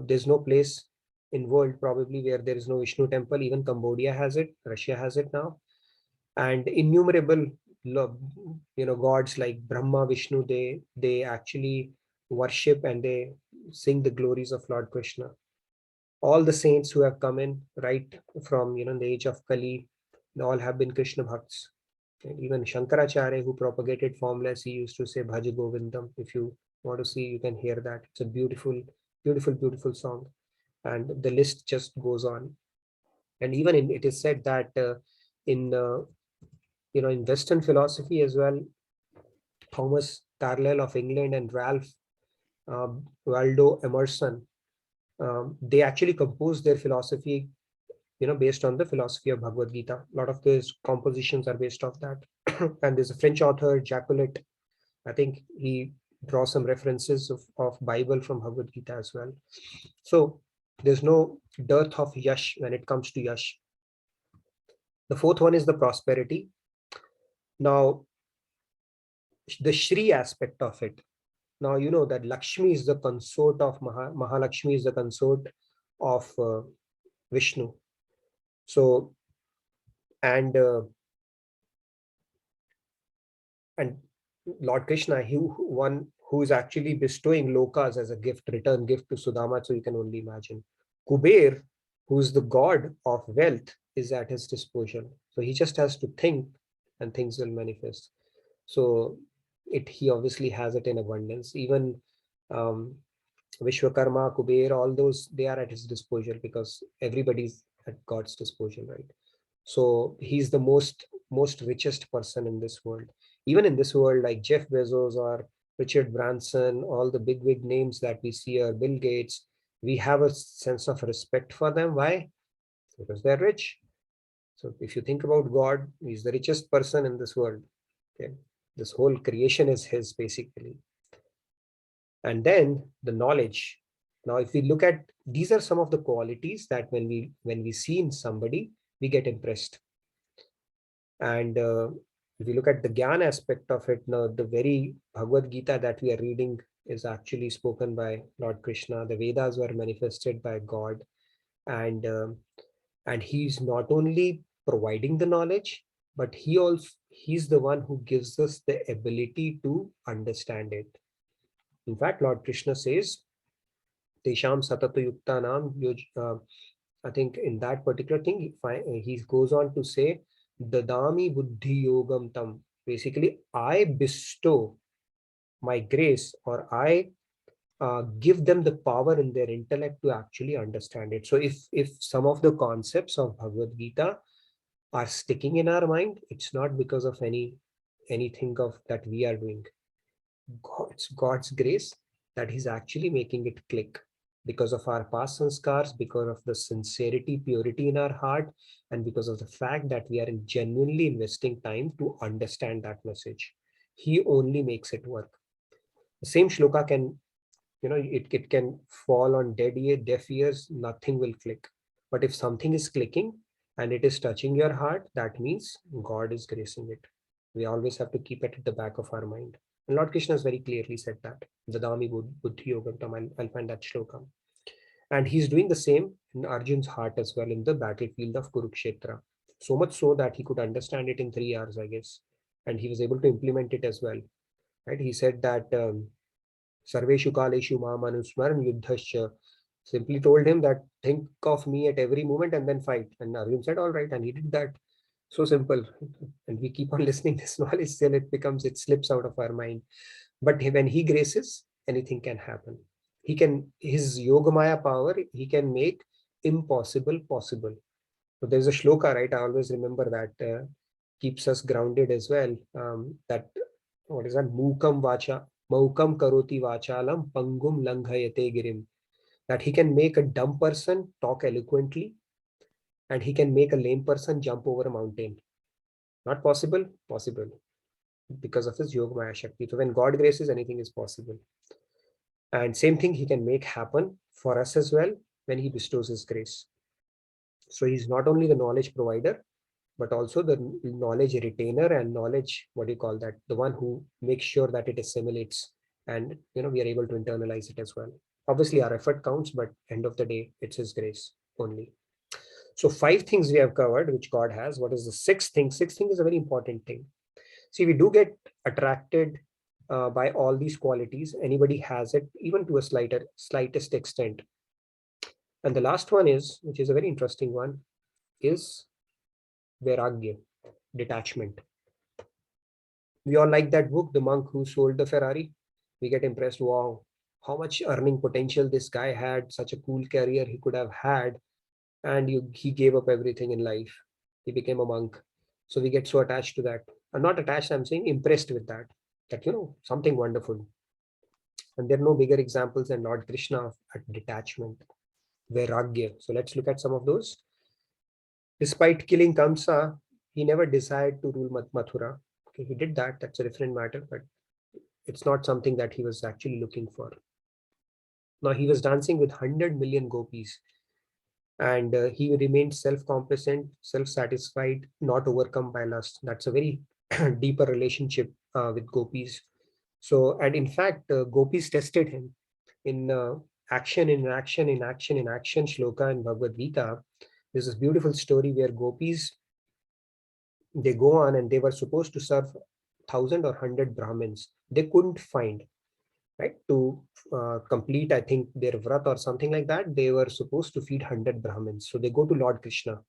There's no place in world probably where there is no Vishnu temple. Even Cambodia has it, Russia has it now. And innumerable gods like Brahma, Vishnu, they actually worship and they sing the glories of Lord Krishna. All the saints who have come in right from the age of Kali, they all have been Krishna bhakts. And even Shankaracharya, who propagated formless, he used to say Bhaja Govindam. If you want to see, you can hear that. It's a beautiful, beautiful, beautiful song. And the list just goes on. And even it is said that in Western philosophy as well, Thomas Carlyle of England and Ralph Waldo Emerson, they actually composed their philosophy based on the philosophy of Bhagavad-Gita. A lot of those compositions are based off that. And there's a French author, Jacolet. I think he draws some references of Bible from Bhagavad-Gita as well. So there's no dearth of yash when it comes to yash. The fourth one is the prosperity. Now, the Shri aspect of it. Now, you know that Lakshmi is the consort of Mahalakshmi is the consort of Vishnu. So, and Lord Krishna, one who is actually bestowing lokas as a gift, return gift to Sudama. So you can only imagine. Kuber, who is the god of wealth, is at his disposal. So he just has to think and things will manifest. So he obviously has it in abundance. Even Vishwakarma, Kuber, all those, they are at his disposal because everybody's at God's disposal, right? So he's the most richest person in this world. Even in this world, like Jeff Bezos or Richard Branson, all the big names that we see are Bill Gates, we have a sense of respect for them. Why? Because they're rich. So if you think about God, he's the richest person in this world. Okay, this whole creation is his basically. And then the knowledge. Now, if we look at, these are some of the qualities that when we see in somebody, we get impressed. And if you look at the Gyan aspect of it, now the very Bhagavad Gita that we are reading is actually spoken by Lord Krishna. The Vedas were manifested by God, and he's not only providing the knowledge, but he's the one who gives us the ability to understand it. In fact, Lord Krishna says, Tesham Satata Yuktanam, I think in that particular thing, he goes on to say, Dadami Buddhi Yogam Tam. Basically, I bestow my grace, or I give them the power in their intellect to actually understand it. So if some of the concepts of Bhagavad Gita are sticking in our mind, it's not because of anything of that we are doing. It's God's grace that he's actually making it click. because of our past sanskars, because of the sincerity, purity in our heart, and because of the fact that we are genuinely investing time to understand that message. He only makes it work. The same shloka can, it can fall on deaf ears, nothing will click. But if something is clicking and it is touching your heart, that means God is gracing it. We always have to keep it at the back of our mind. And Lord Krishna has very clearly said that. Dadami buddhi yogantam, I'll find that shloka. And he's doing the same in Arjun's heart as well in the battlefield of Kurukshetra. So much so that he could understand it in 3 hours, I guess. And he was able to implement it as well. Right? He said that Sarveshu Kaleshu Mamanusmaran Yuddhascha, simply told him that think of me at every moment and then fight. And Arjun said, all right. And he did that. So simple. And we keep on listening this knowledge till it slips out of our mind. But when he graces, anything can happen. His Yogamaya power, he can make impossible possible. So there's a shloka, right? I always remember that keeps us grounded as well. What is that? Mukam vacha, maukam karoti vachalam, pangum langhayate girim. That he can make a dumb person talk eloquently, and he can make a lame person jump over a mountain. Not possible? Possible. Because of his Yogamaya Shakti. So when God graces, anything is possible. And same thing he can make happen for us as well when he bestows his grace. So he's not only the knowledge provider, but also the knowledge retainer and knowledge, what do you call that? The one who makes sure that it assimilates and we are able to internalize it as well. Obviously our effort counts, but end of the day, it's his grace only. So 5 things we have covered, which God has. What is the 6th thing? 6th thing is a very important thing. See, we do get attracted by all these qualities. Anybody has it, even to a slightest extent. And the last one is, which is a very interesting one, is vairagya, detachment. We all like that book, The Monk Who Sold the Ferrari. We get impressed, wow, how much earning potential this guy had, such a cool career he could have had, and he gave up everything in life. He became a monk. So we get so attached to that. And not attached, I'm saying impressed with that something wonderful. And there are no bigger examples than Lord Krishna at detachment, vairagya. So let's look at some of those. Despite killing Kamsa, he never desired to rule Mathura. Okay, he did that. That's a different matter, but it's not something that he was actually looking for. Now he was dancing with 100 million gopis, and he remained self-complacent, self-satisfied, not overcome by lust. That's a very deeper relationship with gopis. So, and in fact, gopis tested him in action, shloka in Bhagavad-Gita. There's this beautiful story where gopis, they go on and they were supposed to serve 1,000 or 100 Brahmins. They couldn't find, right, to complete, I think, their vrat or something like that. They were supposed to feed 100 Brahmins. So they go to Lord Krishna.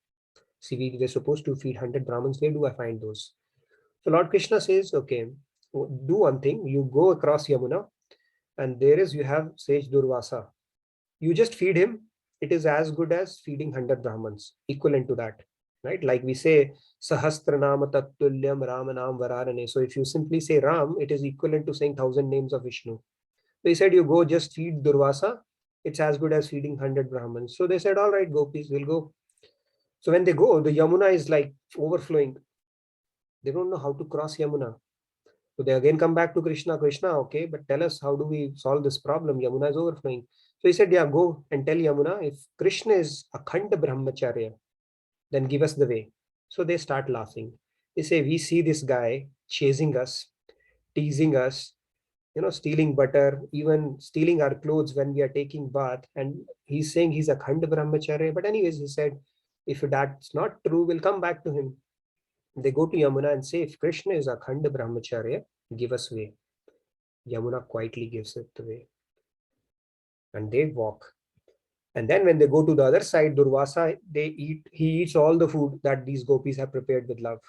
See, they're supposed to feed 100 Brahmins. Where do I find those? So Lord Krishna says, okay, do one thing. You go across Yamuna, and you have Sage Durvasa. You just feed him. It is as good as feeding 100 Brahmins, equivalent to that, right? Like we say, Sahasranama Tattulyam Ramanam Vararane. So if you simply say Ram, it is equivalent to saying 1,000 names of Vishnu. They said, you go just feed Durvasa. It's as good as feeding 100 Brahmins. So they said, all right, gopis, we'll go. So when they go, the Yamuna is like overflowing. They don't know how to cross Yamuna. So they again come back to Krishna. Krishna, okay, but tell us, how do we solve this problem? Yamuna is overflowing. So he said, yeah, go and tell Yamuna, if Krishna is Akhanda Brahmacharya, then give us the way. So they start laughing. They say, we see this guy chasing us, teasing us, stealing butter, even stealing our clothes when we are taking bath. And he's saying he's Akhanda Brahmacharya. But anyways, he said, if that's not true, we'll come back to him. They go to Yamuna and say, if Krishna is Akhanda Brahmacharya, give us way. Yamuna quietly gives it the way. And they walk. And then when they go to the other side, Durvasa, he eats all the food that these gopis have prepared with love.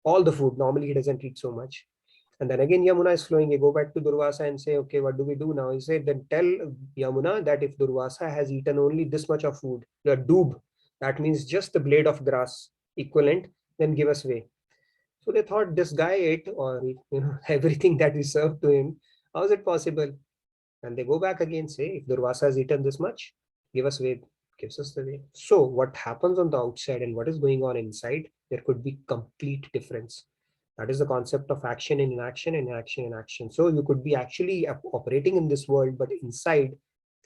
All the food. Normally he doesn't eat so much. And then again Yamuna is flowing. You go back to Durvasa and say, okay, what do we do now? He said, then tell Yamuna that if Durvasa has eaten only this much of food, the doob, that means just the blade of grass equivalent, then give us way. So they thought this guy ate everything that we served to him. How is it possible? And they go back again, say, if Durvasa has eaten this much, give us Ved, gives us the Ved. So what happens on the outside and what is going on inside, there could be complete difference. That is the concept of action in inaction and action in action. So you could be actually operating in this world, but inside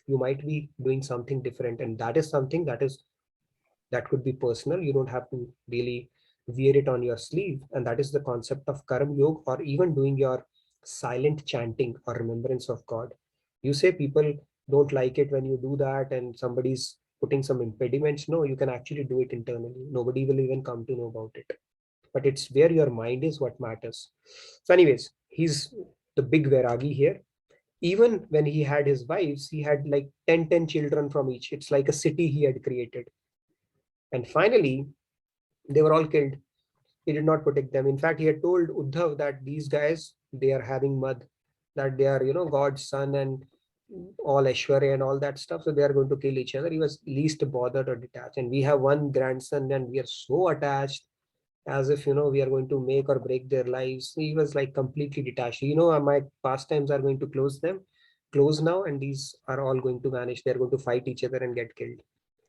you might be doing something different. And that is something that could be personal. You don't have to really wear it on your sleeve. And that is the concept of Karam Yoga, or even doing your silent chanting or remembrance of God. You say people don't like it when you do that and somebody's putting some impediments. No, you can actually do it internally. Nobody will even come to know about it. But it's where your mind is what matters. So, anyways, he's the big Vairagi here. Even when he had his wives, he had like 10 children from each. It's like a city he had created. And finally, they were all killed. He did not protect them. In fact, he had told Uddhav that these guys, they are having mud, that they are, God's son and all Aishwarya and all that stuff. So they are going to kill each other. He was least bothered or detached. And we have one grandson and we are so attached, as if, we are going to make or break their lives. He was like completely detached. My pastimes are going to close now, and these are all going to vanish. They're going to fight each other and get killed.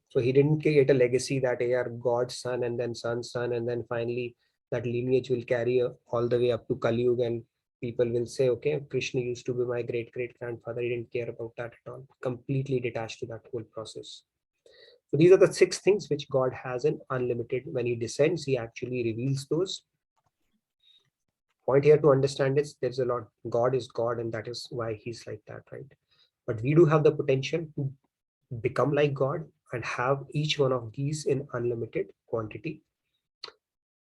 So he didn't create a legacy that they are God's son and then son's son, and then finally that lineage will carry all the way up to Kali Yuga, and people will say, okay, Krishna used to be my great grandfather. He didn't care about that at all. Completely detached to that whole process. So these are the 6 things which God has in unlimited. When he descends, he actually reveals those. Point here to understand is there's a lot. God is God, and that is why he's like that, right? But we do have the potential to become like God and have each one of these in unlimited quantity,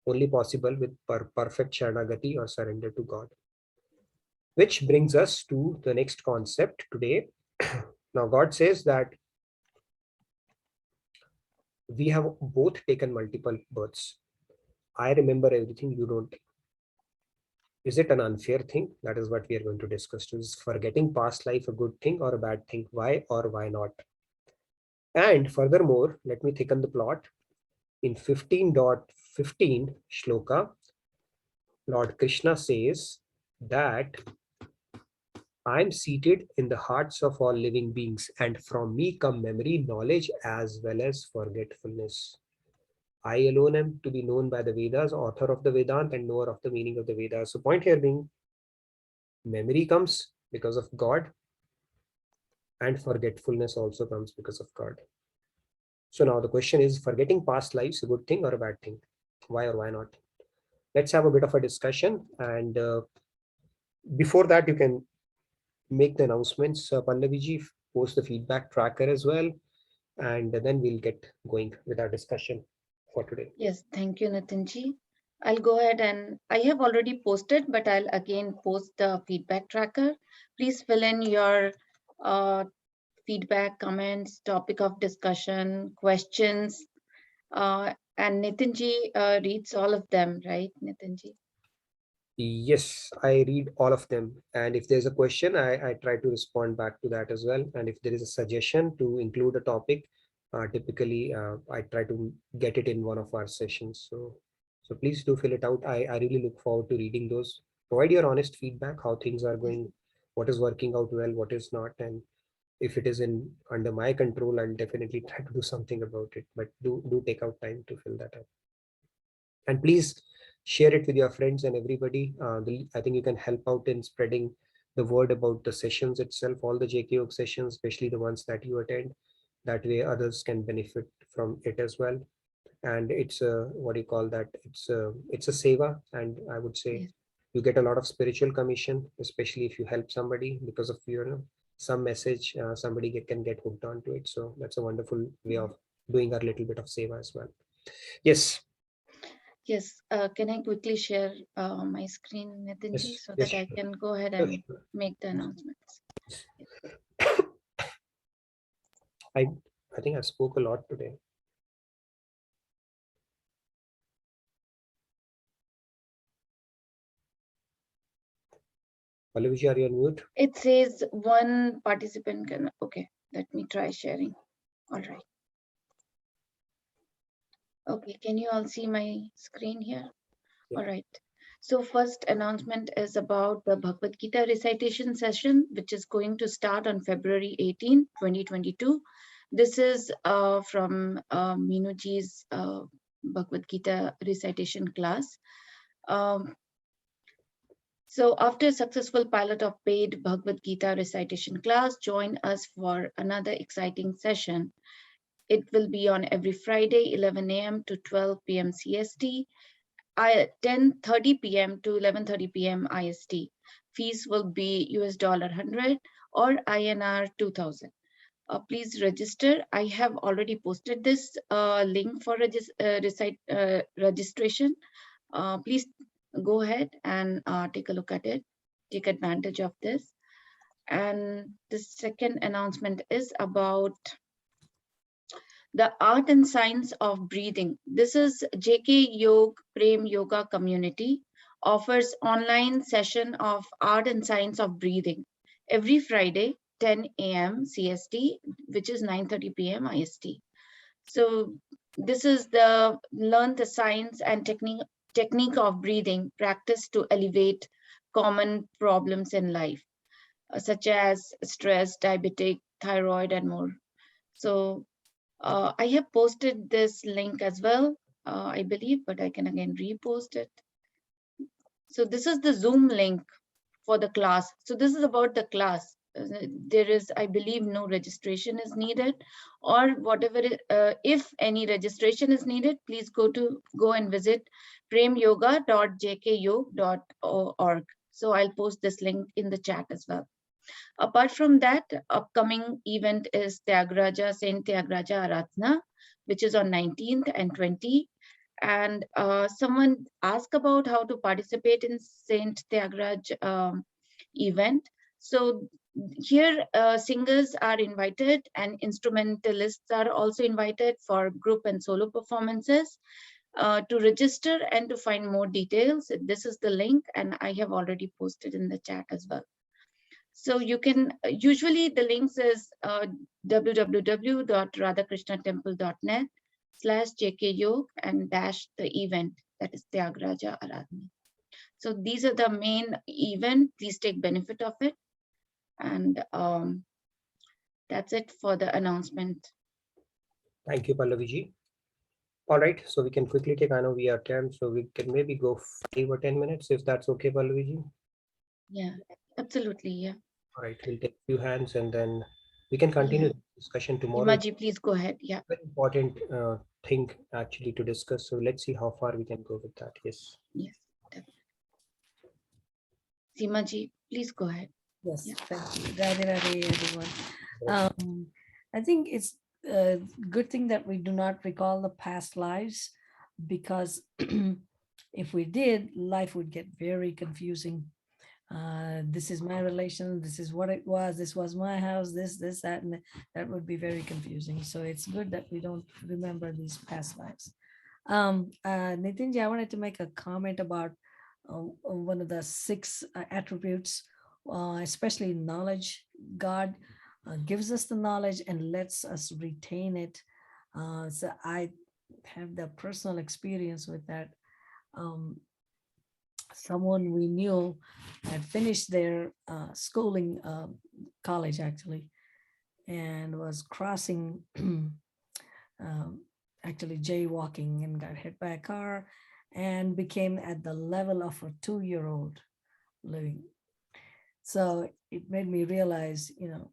only possible with perfect Sharanagati or surrender to God. Which brings us to the next concept today. Now, God says that we have both taken multiple births. I remember everything, you don't. Is it an unfair thing? That is what we are going to discuss. Is forgetting past life a good thing or a bad thing? Why or why not? And furthermore, let me thicken the plot. In 15.15 shloka, Lord Krishna says that I am seated in the hearts of all living beings, and from me come memory, knowledge, as well as forgetfulness. I alone am to be known by the Vedas, author of the Vedant and knower of the meaning of the Vedas. So point here being, memory comes because of God, and forgetfulness also comes because of God. So now the question is, forgetting past lives a good thing or a bad thing? Why or why not? Let's have a bit of a discussion. And before that, you can make the announcements. Pallaviji, post the feedback tracker as well. And then we'll get going with our discussion for today. Yes, thank you, Nitinji. I'll go ahead and I have already posted, but I'll again post the feedback tracker. Please fill in your feedback, comments, topic of discussion, questions. And Nitinji reads all of them, right, Nitinji? Yes, I read all of them. And if there's a question, I try to respond back to that as well. And if there is a suggestion to include a topic, typically I try to get it in one of our sessions. So please do fill it out. I really look forward to reading those. Provide your honest feedback, how things are going, what is working out well, what is not. And if it is in under my control, I'll definitely try to do something about it. But do take out time to fill that up. And please share it with your friends and everybody. I think you can help out in spreading the word about the sessions itself, all the JKO sessions, especially the ones that you attend. That way others can benefit from it as well. And it's a, what do you call that? It's a seva, and I would say you get a lot of spiritual commission, especially if you help somebody because of some message, somebody can get hooked onto it. So that's a wonderful way of doing our little bit of seva as well. Yes. Yes, can I quickly share my screen, Nitinji, Yes, so yes, that I sure. can go ahead Sure, and sure. make the announcements? I think I spoke a lot today. Pallavi, are you on mute? It says one participant can. Okay, let me try sharing. All right. Okay, can you all see my screen here? Yeah. All right. So first announcement is about the Bhagavad-Gita recitation session, which is going to start on February 18, 2022. This is from Meenuji's Bhagavad-Gita recitation class. So after a successful pilot of paid Bhagavad-Gita recitation class, join us for another exciting session. It will be on every Friday, 11 a.m. to 12 p.m. CST, 10:30 p.m. to 11:30 p.m. IST. Fees will be $100 or INR 2000. Please register. I have already posted this link for registration. Please go ahead and take a look at it. Take advantage of this. And the second announcement is about the art and science of breathing. This is JK Yog Prem Yoga community offers online session of art and science of breathing every Friday, 10 a.m. CST, which is 9:30 p.m. IST. So this is the learn the science and technique of breathing practice to elevate common problems in life, such as stress, diabetic, thyroid, and more. So I have posted this link as well, I believe, but I can again repost it. So this is the Zoom link for the class. So this is about the class. There is, I believe, no registration is needed, or whatever. If any registration is needed, please go and visit premyoga.jkyog.org. So I'll post this link in the chat as well. Apart from that, upcoming event is Tyagaraja, Saint Tyagaraja Aradhana, which is on 19th and 20th. And someone asked about how to participate in Saint Tyagaraja event. So here singers are invited and instrumentalists are also invited for group and solo performances. To register and to find more details, this is the link, and I have already posted in the chat as well. So you can, usually the links is www.radhakrishnattemple.net/jkyog and dash the event, that is Tyagaraja Aradhana. So these are the main event. Please take benefit of it. And that's it for the announcement. Thank you, Pallaviji. All right, so we can quickly take, I know we are 10, so we can maybe go 5 or 10 minutes if that's okay, Pallaviji. Yeah, absolutely, yeah. All right, we'll take a few hands and then we can continue the discussion tomorrow. Imaji, please go ahead. Yeah. Very important thing actually to discuss. So let's see how far we can go with that. Yes. Yes. Seemaji, please go ahead. Yes, thank you. Radhe Radhe, everyone. I think it's a good thing that we do not recall the past lives, because if we did, life would get very confusing. This is my relation, this is what it was, this was my house, this, that, and that would be very confusing. So it's good that we don't remember these past lives. Nitinji, I wanted to make a comment about one of the 6 attributes, especially knowledge. God gives us the knowledge and lets us retain it. So I have the personal experience with that. Someone we knew had finished their schooling, college actually, and was crossing, actually jaywalking, and got hit by a car and became at the level of a 2-year-old living. So it made me realize, you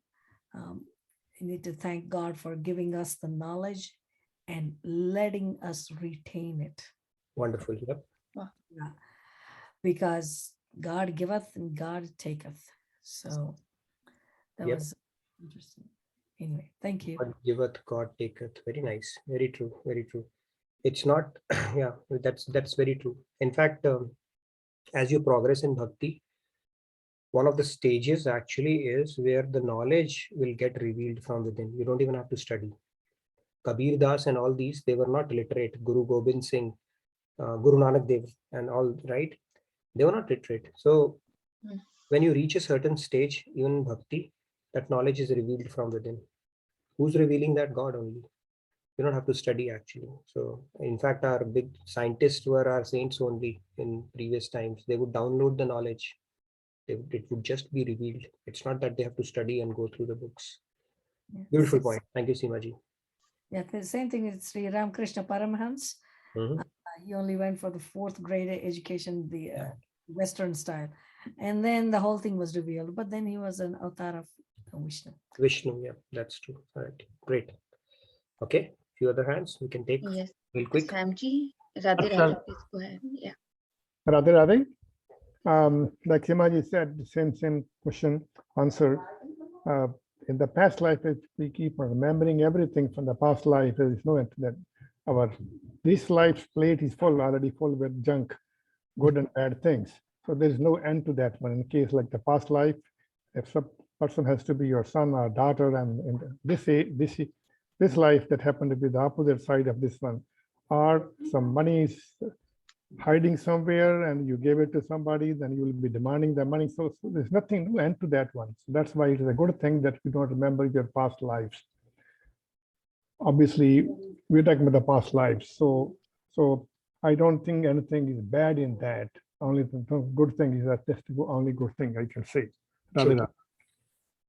need to thank God for giving us the knowledge and letting us retain it. Wonderful. Yep. Yeah. Because God giveth and God taketh. So that was interesting. Anyway, thank you. God giveth, God taketh. Very nice. Very true. Very true. It's not, yeah, that's very true. In fact, as you progress in bhakti, one of the stages actually is where the knowledge will get revealed from within. You don't even have to study. Kabir Das and all these, they were not literate. Guru Gobind Singh, Guru Nanak Dev and all, right? They were not literate. So when you reach a certain stage, even in bhakti, that knowledge is revealed from within. Who's revealing that? God only. You don't have to study actually. So in fact, our big scientists were our saints only in previous times. They would download the knowledge. It would just be revealed. It's not that they have to study and go through the books. Beautiful point. Thank you, Seemaji. Yeah, the same thing is Sri Ramakrishna Paramahans. He only went for the 4th grade education, the Western style. And then the whole thing was revealed. But then he was an avatar of Vishnu. Vishnu, yeah, that's true. All right, great. Okay, few other hands we can take Yes. real quick. Samji, Radhe Radhe, please go ahead. Yeah. Radhe Radhe. Like Himaji said, the same question answer. In the past life, if we keep on remembering everything from the past life, there is no end to that. This life's plate is already full with junk, good and bad things. So there is no end to that one. In case like the past life, if some person has to be your son or daughter, and in this life that happened to be the opposite side of this one, or some money is hiding somewhere and you gave it to somebody, then you will be demanding the money. So there's nothing to end to that one. So that's why it is a good thing that you don't remember your past lives. Obviously, we're talking about the past lives. So I don't think anything is bad in that. Only the good thing is that that's the only good thing I can say.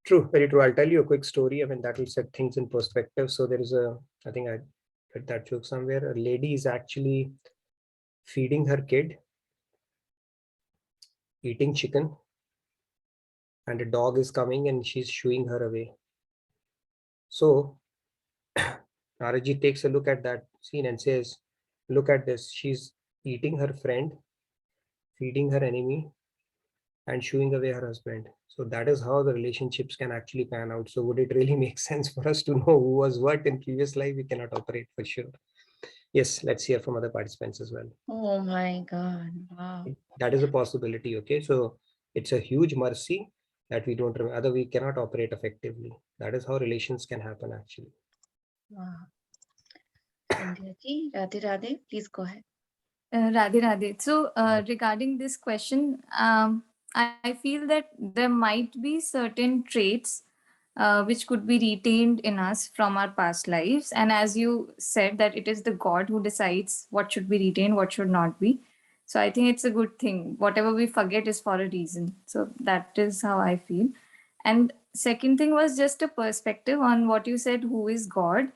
True, very true. I'll tell you a quick story. I mean, that will set things in perspective. So there is I think I read that joke somewhere. A lady is actually feeding her kid, eating chicken, and a dog is coming and she's shooing her away. So Naraji takes a look at that scene and says, look at this. She's eating her friend, feeding her enemy, and shooing away her husband. So that is how the relationships can actually pan out. So would it really make sense for us to know who was what in previous life? We cannot operate for sure. Yes, let's hear from other participants as well. Oh my God. Wow. That is a possibility. Okay, so it's a huge mercy that we don't remember. Other we cannot operate effectively. That is how relations can happen actually. Wow. Sandhya ji, Radhe Radhe, please go ahead. Radhe Radhe. So regarding this question, I feel that there might be certain traits which could be retained in us from our past lives. And as you said, that it is the God who decides what should be retained, what should not be. So I think it's a good thing. Whatever we forget is for a reason. So that is how I feel. And second thing was just a perspective on what you said, who is God.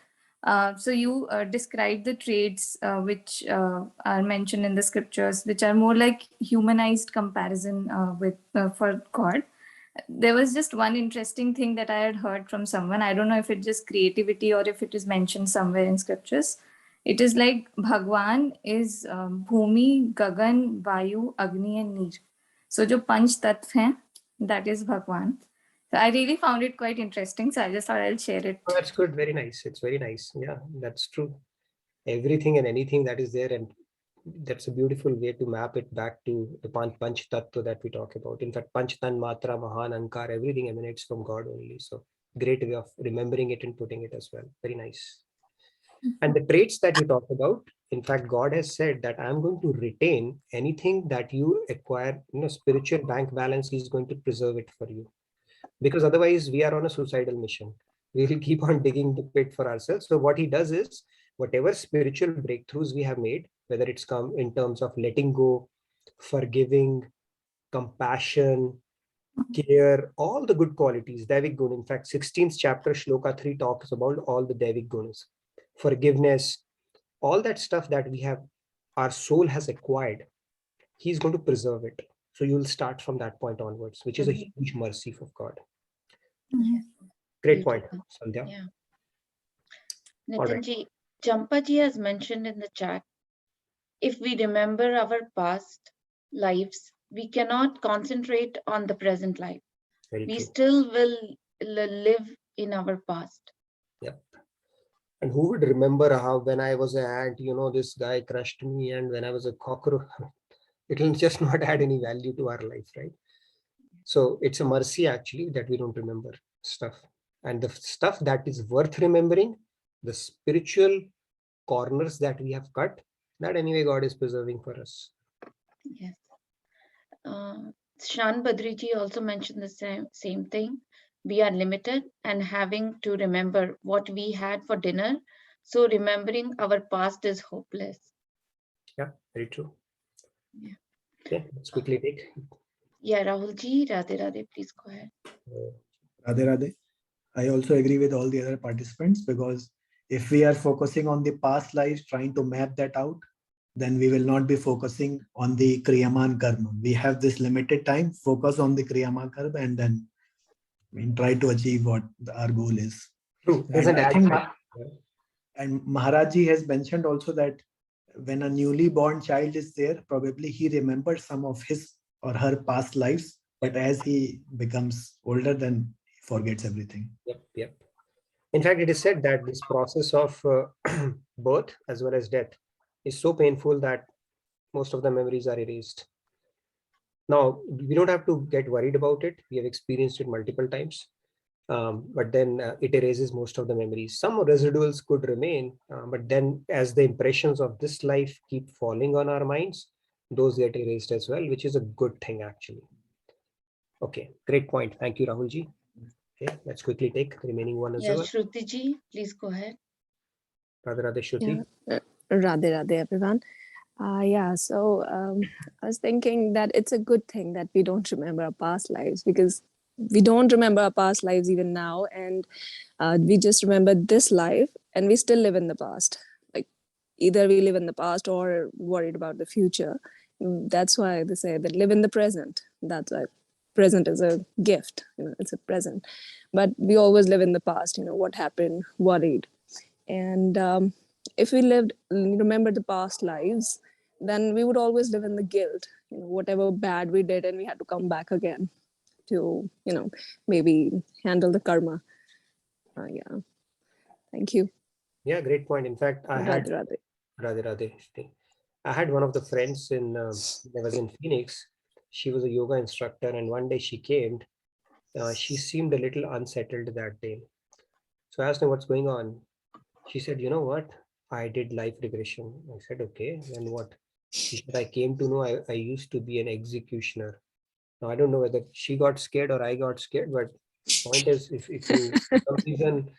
So you described the traits which are mentioned in the scriptures, which are more like humanized comparison with for God. There was just one interesting thing that I had heard from someone. I don't know if it's just creativity or if it is mentioned somewhere in scriptures. It is like Bhagwan is Bhumi, Gagan, Vayu, Agni and Neer. So jo panch tattva hain, that is Bhagwan. So I really found it quite interesting. So I just thought I'll share it. Oh, that's good. Very nice. It's very nice. Yeah, that's true. Everything and anything that is there, and that's a beautiful way to map it back to the Panch Tattva that we talk about. In fact, Panch Tan Matra, Mahan, Ankar, everything emanates from God only. So great way of remembering it and putting it as well. Very nice. And the traits that you talk about, in fact, God has said that I'm going to retain anything that you acquire, spiritual bank balance, He's going to preserve it for you. Because otherwise we are on a suicidal mission. We will keep on digging the pit for ourselves. So what He does is, whatever spiritual breakthroughs we have made, whether it's come in terms of letting go, forgiving, compassion, care, all the good qualities, Devik Gun. In fact, 16th chapter, Shloka 3 talks about all the Devik Gunas. Forgiveness, all that stuff that we have, our soul has acquired, He's going to preserve it. So you'll start from that point onwards, which is a huge mercy of God. Great point, Sandhya. Yeah. All right. Nitinji, Champaji has mentioned in the chat, if we remember our past lives, we cannot concentrate on the present life. Very we true. still will live in our past. Yep. And who would remember how when I was an ant, this guy crushed me, and when I was a cockroach, it will just not add any value to our life, right? So it's a mercy actually that we don't remember stuff. And the stuff that is worth remembering, the spiritual corners that we have cut, that anyway God is preserving for us. Yes. Shan Badriji also mentioned the same thing. We are limited, and having to remember what we had for dinner So remembering our past is hopeless. Yeah, very true. Yeah. Okay, let's quickly take. Yeah, Rahulji, Radhe Radhe, please go ahead. Radhe Radhe. I also agree with all the other participants, because if we are focusing on the past lives, trying to map that out, then we will not be focusing on the Kriyaman Karma. We have this limited time, focus on the Kriyaman Karma, and then try to achieve what our goal is. True. And Doesn't I add. think and Maharaji has mentioned also that when a newly born child is there, probably he remembers some of his or her past lives, but as he becomes older, then he forgets everything. Yep. In fact, it is said that this process of birth as well as death is so painful that most of the memories are erased. Now, we don't have to get worried about it. We have experienced it multiple times. But then it erases most of the memories. Some residuals could remain, but then as the impressions of this life keep falling on our minds, those get erased as well, which is a good thing actually. Okay, great point. Thank you, Rahulji. Okay, let's quickly take the remaining one as Yeah, well. Shruti ji, please go ahead. Radhe Radhe, Shruti. Radhe Radhe, everyone. So I was thinking that it's a good thing that we don't remember our past lives, because we don't remember our past lives even now, and we just remember this life, and we still live in the past. Like either we live in the past or worried about the future. That's why they say that live in the present. That's why present is a gift. It's a present, but we always live in the past. What happened, worried, and if we remember the past lives, then we would always live in the guilt, whatever bad we did, and we had to come back again to, maybe handle the karma. Thank you. Yeah, great point. In fact, I had Radhe Radhe. I had one of the friends in I was in Phoenix. She was a yoga instructor, and one day she came. She seemed a little unsettled that day. So I asked her what's going on. She said, "You know what? I did life regression." I said, "Okay, and what?" She said, "I came to know I used to be an executioner." Now, I don't know whether she got scared or I got scared, but point is, if you for some reason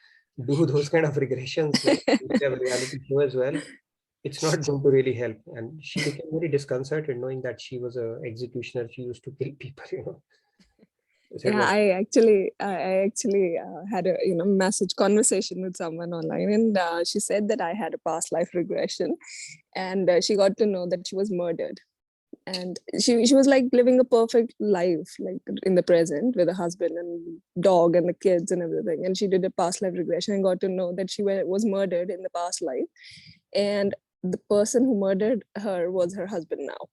do those kind of regressions, like you have a reality show as well, it's not going to really help. And she became very disconcerted knowing that she was a executioner. She used to kill people. I said, Yeah, "What?" I actually had a message conversation with someone online, and she said that I had a past life regression, and she got to know that she was murdered, and she was like living a perfect life, like in the present with a husband and dog and the kids and everything, and she did a past life regression and got to know that she was murdered in the past life, and the person who murdered her was her husband now.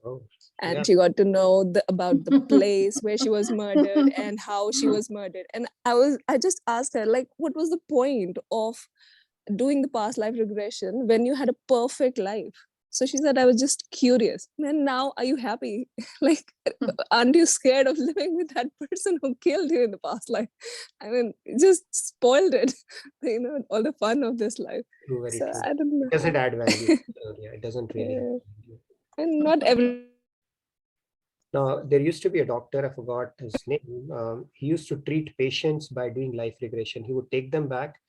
Oh, and yeah. she got to know about the place where she was murdered and how she was murdered. And I just asked her, like, what was the point of doing the past life regression when you had a perfect life? So she said, I was just curious. And now, are you happy? Like, aren't you scared of living with that person who killed you in the past life? I mean, it just spoiled it, all the fun of this life. True, very So true. I don't know. It doesn't add value. So, yeah, it doesn't really. And not every. Now, there used to be a doctor, I forgot his name. He used to treat patients by doing life regression. He would take them back.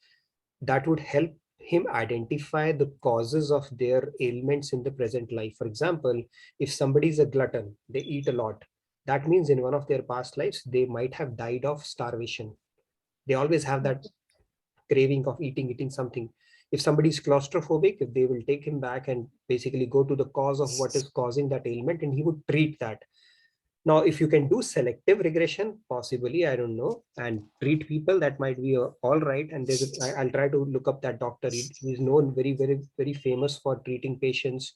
That would help him identify the causes of their ailments in the present life. For example, if somebody is a glutton, they eat a lot. That means in one of their past lives, they might have died of starvation. They always have that craving of eating something. If somebody is claustrophobic, if they will take him back and basically go to the cause of what is causing that ailment, and he would treat that. Now, if you can do selective regression, possibly, I don't know, and treat people, that might be all right. And I'll try to look up that doctor. He's known very, very, very famous for treating patients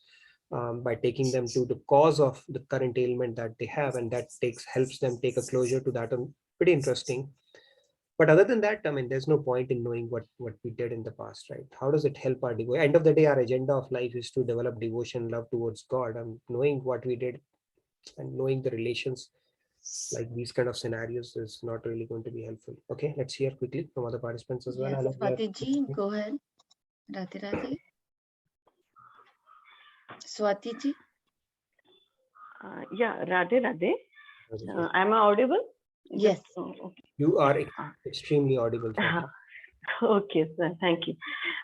by taking them to the cause of the current ailment that they have, and that helps them take a closure to that. Pretty interesting. But other than that, I mean, there's no point in knowing what we did in the past, right? How does it help our devotion? End of the day, our agenda of life is to develop devotion, love towards God. Knowing what we did and knowing the relations like these kind of scenarios is not really going to be helpful. Okay, let's hear quickly from other participants as well. Yes, Swati ji, go ahead. Radhe Radhe. Swati ji. Yeah, Radhe Radhe. Am I audible? Yes. Okay. You are extremely audible. Okay, sir. Thank you.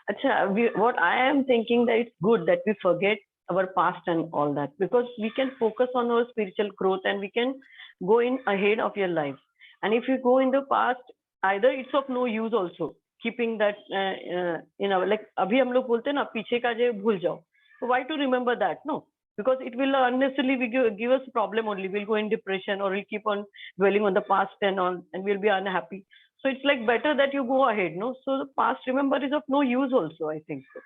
Acha, what I am thinking that it's good that we forget our past and all that, because we can focus on our spiritual growth and we can go in ahead of your life. And if you go in the past, either it's of no use also keeping that in our, like abhi hum log bolte na piche ka je bhul jao. So why to remember that? No, because it will unnecessarily give us problem only. We'll go in depression, or we'll keep on dwelling on the past and on, and we'll be unhappy. So it's like better that you go ahead, no? So the past, remember, is of no use also, I think. So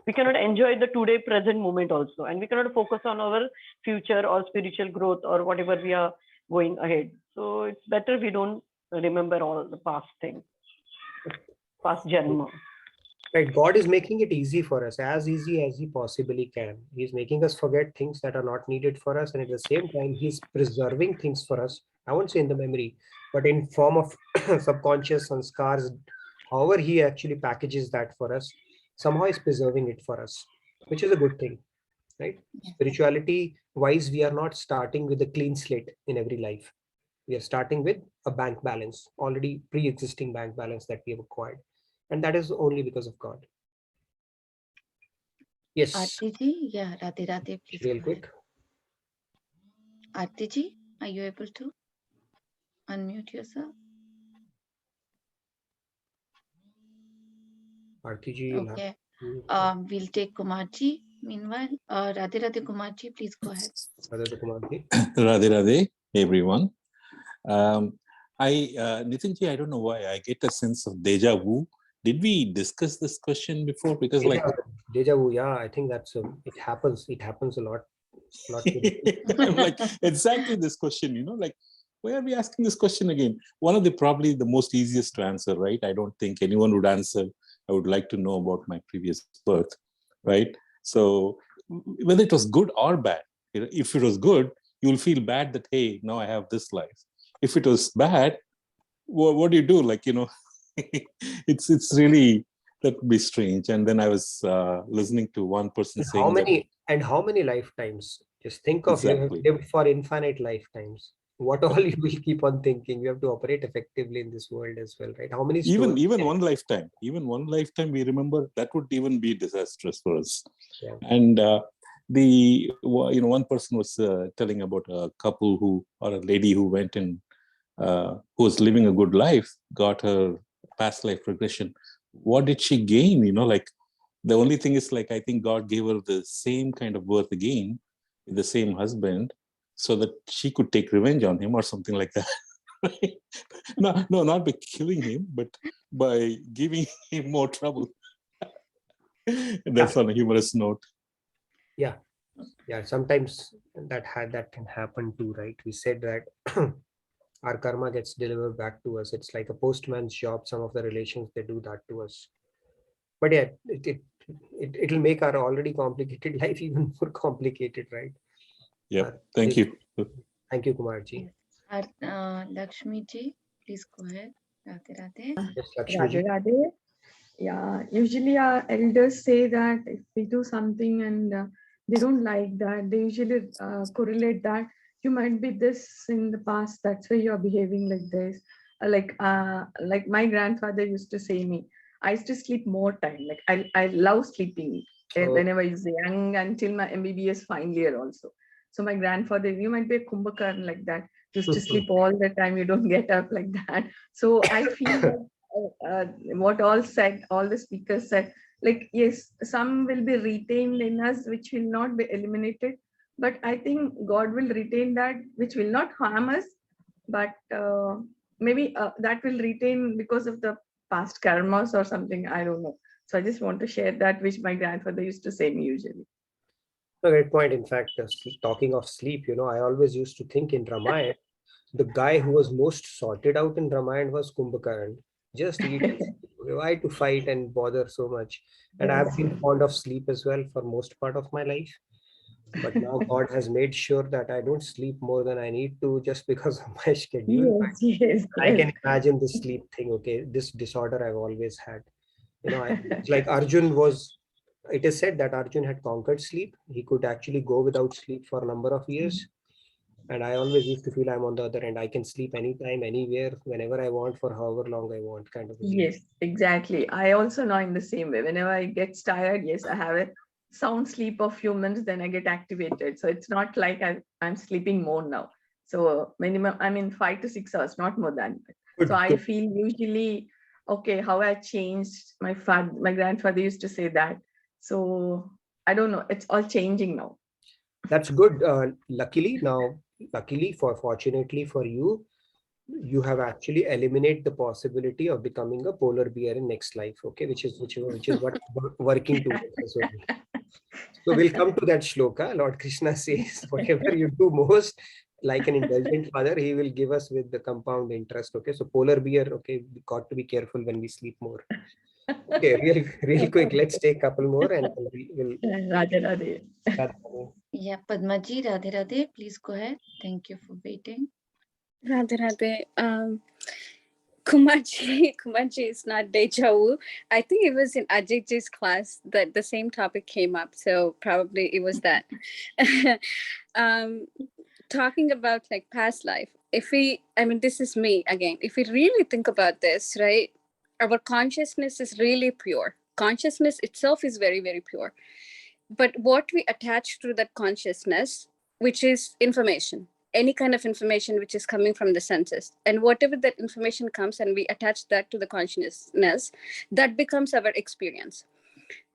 we cannot enjoy the today present moment also, and we cannot focus on our future or spiritual growth or whatever we are going ahead. So it's better we don't remember all the past things, past janma. Right, God is making it easy for us, as easy as He possibly can. He's making us forget things that are not needed for us, and at the same time, He's preserving things for us. I won't say in the memory, but in form of subconscious sanskars. However, He actually packages that for us. Somehow, He's preserving it for us, which is a good thing, right? Spirituality wise, we are not starting with a clean slate in every life. We are starting with a bank balance, already pre-existing bank balance that we have acquired. And that is only because of God. Yes. Aarti ji, yeah, Radhe Radhe, please. Real quick. Aarti ji, are you able to unmute yourself? Aarti ji. Okay. We'll take Kumar ji. Meanwhile, Radhe Radhe, Kumar ji, please go ahead. Radhe Kumar ji. Radhe Radhe, everyone. Nitin ji, I don't know why I get a sense of deja vu. Did we discuss this question before? Because deja vu, yeah, I think that's it happens. It happens a lot. I'm like exactly this question, like why are we asking this question again? One of the probably the most easiest to answer, right? I don't think anyone would answer. I would like to know about my previous birth, right? So whether it was good or bad, if it was good, you'll feel bad that, hey, now I have this life. If it was bad, what do you do? Like, it's really, that would be strange. And then I was listening to one person saying how many lifetimes? Just think of exactly. You have lived for infinite lifetimes. What all you will keep on thinking. You have to operate effectively in this world as well, right? How many even one lifetime, we remember that would even be disastrous for us. Yeah. And one person was telling about a couple or a lady who went in, who was living a good life, got her past life regression. What did she gain? Like the only thing is, like, I think God gave her the same kind of birth again with the same husband, so that she could take revenge on him or something like that. No, not by killing him, but by giving him more trouble. That's on a humorous note. Yeah. Sometimes that can happen too, right? We said that our karma gets delivered back to us. It's like a postman's job. Some of the relations, they do that to us. But yeah, it'll make our already complicated life even more complicated, right? Yeah. Thank you. Thank you, Kumar ji. Lakshmi ji, please go ahead. Radhe Radhe. Yes, Lakshmi ji. Radhe Radhe. Yeah, usually our elders say that if we do something and they don't like that, they usually correlate that you might be this in the past, that's why you're behaving like this. Like my grandfather used to say me, I used to sleep more time. Like I love sleeping whenever I was young until my MBBS final year also. So my grandfather, you might be a Kumbhakaran like that, used to sleep all the time, you don't get up like that. So I feel that what all the speakers said, like, yes, some will be retained in us which will not be eliminated, but I think God will retain that which will not harm us, but maybe that will retain because of the past karmas or something, I don't know. So I just want to share that, which my grandfather used to say me usually. A great point. In fact, talking of sleep, I always used to think in Ramayana, the guy who was most sorted out in Ramayana was Kumbhakaran. Just eat, why to fight and bother so much? And Yes. I've been fond of sleep as well for most part of my life. But now God has made sure that I don't sleep more than I need to just because of my schedule. Yes. I can imagine this sleep thing. Okay, this disorder I've always had. It's like Arjun was. It is said that Arjun had conquered sleep. He could actually go without sleep for a number of years. And I always used to feel I'm on the other end. I can sleep anytime, anywhere, whenever I want, for however long I want, kind of a thing. Yes, exactly. I also know in the same way. Whenever I get tired, yes, I have a sound sleep of few minutes, then I get activated. So it's not like I'm sleeping more now. So minimum, I mean 5 to 6 hours, not more than that. Good, So I good. feel usually, okay, how I changed. My grandfather used to say that. So I don't know. It's all changing now. That's good. Luckily, fortunately for you, you have actually eliminated the possibility of becoming a polar bear in next life. Okay, which is what I'm working towards as well. So we'll come to that shloka. Lord Krishna says, whatever you do most, like an indulgent father, he will give us with the compound interest. Okay, so polar bear. Okay, we got to be careful when we sleep more. Okay, real quick. Let's take a couple more and we'll. Radhe Radhe. Yeah, Padmaji, Radhe Radhe, please go ahead. Thank you for waiting. Radhe Radhe. Kumaji is not deja vu. I think it was in Ajay's class that the same topic came up. So probably it was that. Talking about like past life. This is me again. If we really think about this, right? Our consciousness is really pure. Consciousness itself is very, very pure. But what we attach to that consciousness, which is information, any kind of information which is coming from the senses, and whatever that information comes and we attach that to the consciousness, that becomes our experience.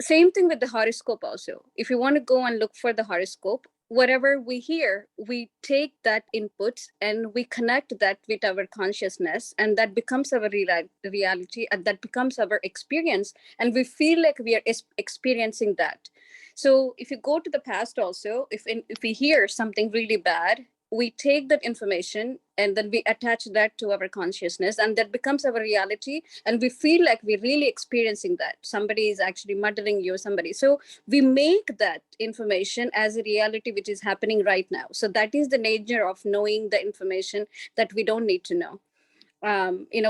Same thing with the horoscope also. If you want to go and look for the horoscope, whatever we hear, we take that input and we connect that with our consciousness, and that becomes our reality, and that becomes our experience, and we feel like we are experiencing that. So if you go to the past also, if we hear something really bad, we take that information and then we attach that to our consciousness, and that becomes our reality, and we feel like we're really experiencing that. Somebody is actually murdering you, somebody. So we make that information as a reality which is happening right now. So that is the nature of knowing the information that we don't need to know.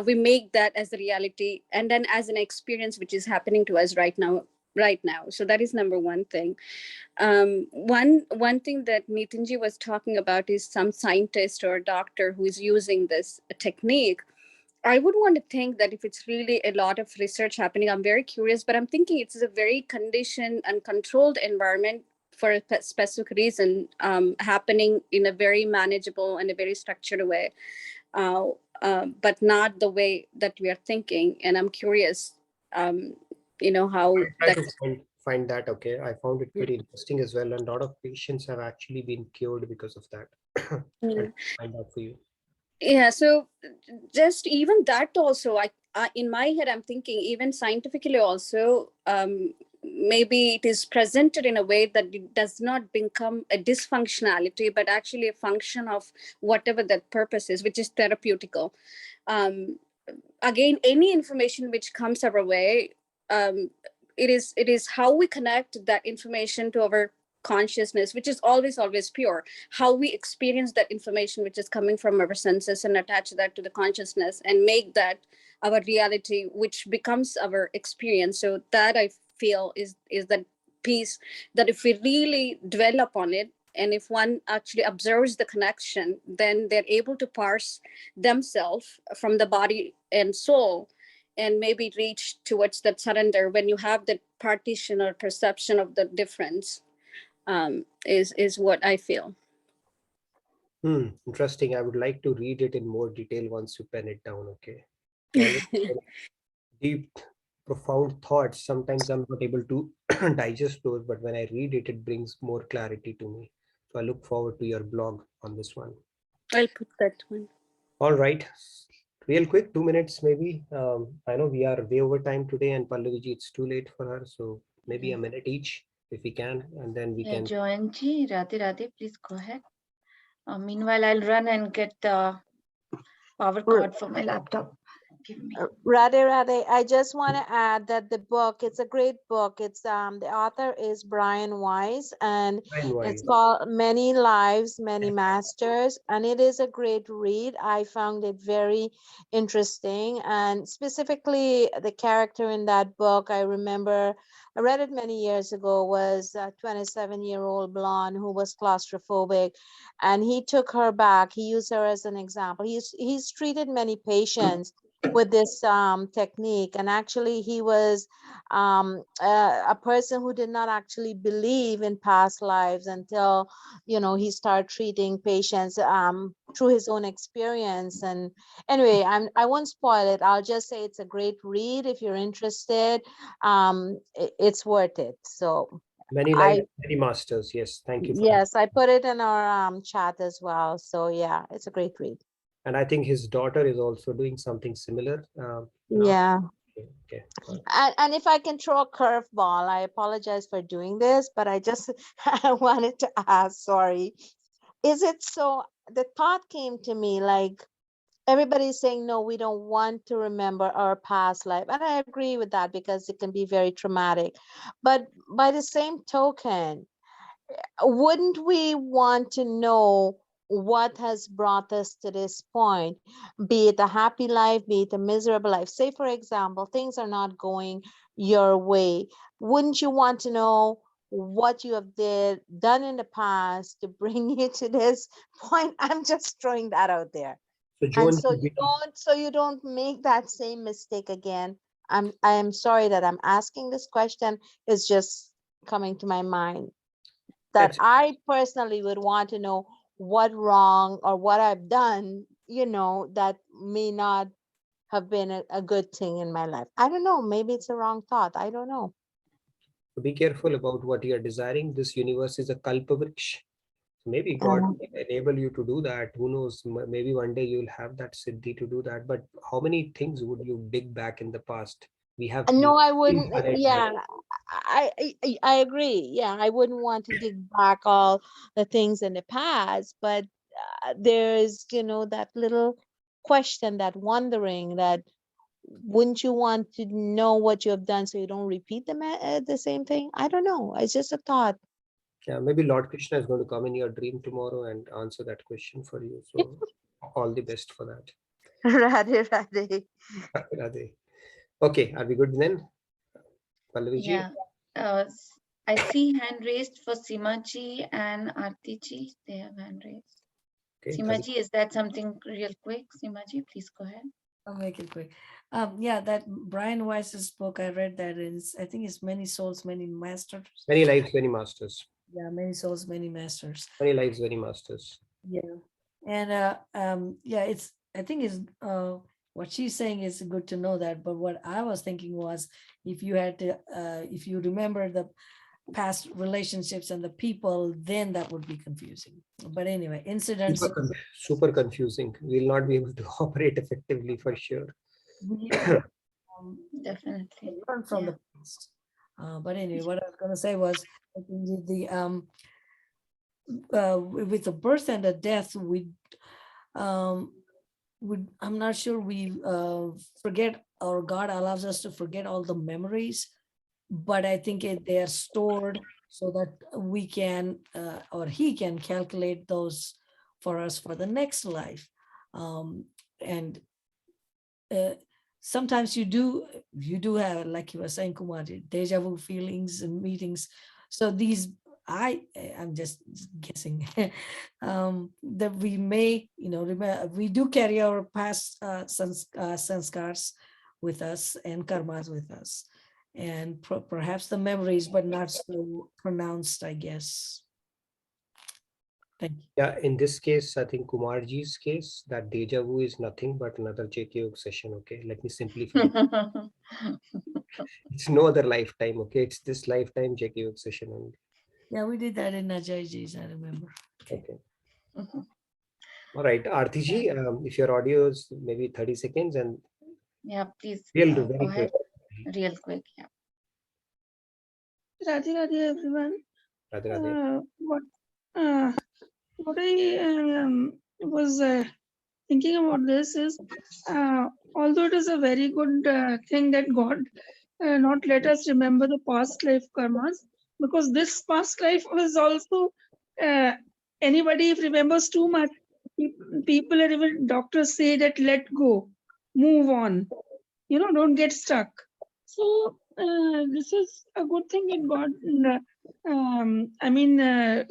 We make that as the reality, and then as an experience which is happening to us right now. So that is number one thing. One thing that Nitinji was talking about is some scientist or doctor who is using this technique. I would want to think that if it's really a lot of research happening, I'm very curious, but I'm thinking it's a very conditioned and controlled environment for a specific reason, happening in a very manageable and a very structured way, but not the way that we are thinking. And I'm curious, how Try that. to find that. Okay, I found it pretty interesting as well, and a lot of patients have actually been cured because of that. I'll find out for you. Yeah, so just even that also, I in my head I'm thinking even scientifically also, maybe it is presented in a way that it does not become a dysfunctionality, but actually a function of whatever that purpose is, which is therapeutical. Again, any information which comes our way, it is how we connect that information to our consciousness, which is always pure, how we experience that information which is coming from our senses and attach that to the consciousness and make that our reality, which becomes our experience. So that I feel is that piece that if we really dwell upon it, and if one actually observes the connection, then they're able to parse themselves from the body and soul, and maybe reach towards that surrender. When you have that partition or perception of the difference, is what I feel. Interesting. I would like to read it in more detail once you pen it down. Okay. Deep, profound thoughts. Sometimes I'm not able to digest those, but when I read it, it brings more clarity to me. So I look forward to your blog on this one. I'll put that one. All right. Real quick, 2 minutes maybe. I know we are way over time today, and Pallaviji, it's too late for her. So maybe a minute each if we can, and then we can. Joanji, Radhe Radhe, please go ahead. Meanwhile, I'll run and get the power cord for my laptop. Give me. Radhe, I just want to add that the book, it's a great book. It's the author is Brian Weiss, and Brian it's Weiss. called Many Lives, Many Masters, and it is a great read. I found it very interesting, and specifically the character in that book, I remember I read it many years ago, was a 27-year-old blonde who was claustrophobic, and he took her back. He used her as an example. He's treated many patients with this technique, and actually he was a person who did not actually believe in past lives until he started treating patients through his own experience. And anyway, I won't spoil it. I'll just say it's a great read if you're interested. It's worth it. So Many lives, many masters. Yes, thank you for that. yes, I put it in our chat as well. So yeah, it's a great read. And I think his daughter is also doing something similar. Now. Yeah. Okay. And if I can throw a curveball, I apologize for doing this, but I just I wanted to ask, sorry. Is it so, the thought came to me like everybody's saying, no, we don't want to remember our past life. And I agree with that because it can be very traumatic. But by the same token, wouldn't we want to know what has brought us to this point, be it a happy life, be it a miserable life? Say, for example, things are not going your way. Wouldn't you want to know what you have done in the past to bring you to this point? I'm just throwing that out there. So, And Joan, so you don't make that same mistake again. I am sorry that I'm asking this question. It's just coming to my mind that I personally would want to know what wrong or what I've done, that may not have been a good thing in my life. I don't know. Maybe it's a wrong thought. I don't know. be careful about what you are desiring. This universe is a kalpavriksha. Maybe God will enable you to do that. Who knows? Maybe one day you'll have that siddhi to do that. But how many things would you dig back in the past? We have. No, I wouldn't. Yeah, I agree. Yeah, I wouldn't want to dig back all the things in the past, but there's, that little question, that wondering, that wouldn't you want to know what you have done so you don't repeat the same thing? I don't know. It's just a thought. Yeah, maybe Lord Krishna is going to come in your dream tomorrow and answer that question for you. So all the best for that. Radhe, Radhe. Radhe. Okay, are we good then? Pallavi ji? Yeah. I see hand raised for Simaji and Artiji. They have hand raised. Okay, Simaji, is that something real quick? Simaji, please go ahead. I'll make it quick. Yeah, that Brian Weiss's book, I read that. I think it's Many Souls, Many Masters. Many lives, many masters. Yeah, Many Souls, Many Masters. Many lives, many masters. Yeah, and yeah, I think it's what she's saying is good to know that. But what I was thinking was, if you had to, if you remember the past relationships and the people, then that would be confusing. But anyway, incidents. Super confusing. We'll not be able to operate effectively for sure. Definitely learn from the past. But anyway, what I was going to say was with the birth and the death, I'm not sure we forget, or God allows us to forget all the memories, but I think they are stored so that we can, or He can calculate those for us for the next life. And sometimes you do have, like you were saying, Kumarji, deja vu feelings and meetings. So these, I'm just guessing that we may, remember, we do carry our past sanskars with us and karmas with us, and perhaps the memories, but not so pronounced, I guess. Thank you. Yeah, in this case, I think Kumarji's case, that deja vu is nothing but another JK Yoga session. Okay, let me simplify. It's no other lifetime. Okay, it's this lifetime JK Yoga session only. Yeah, we did that in Ajayji's, I remember. Okay. All right, Artiji, if your audio is maybe 30 seconds and yeah, please very go quick. ahead. Real quick, yeah. Radhe Radhe everyone. Radhe Radhe. What I was thinking about this is, although it is a very good thing that God not let us remember the past life karmas, because this past life was also, anybody if remembers too much, people or even doctors say that let go, move on, don't get stuck. So this is a good thing that God,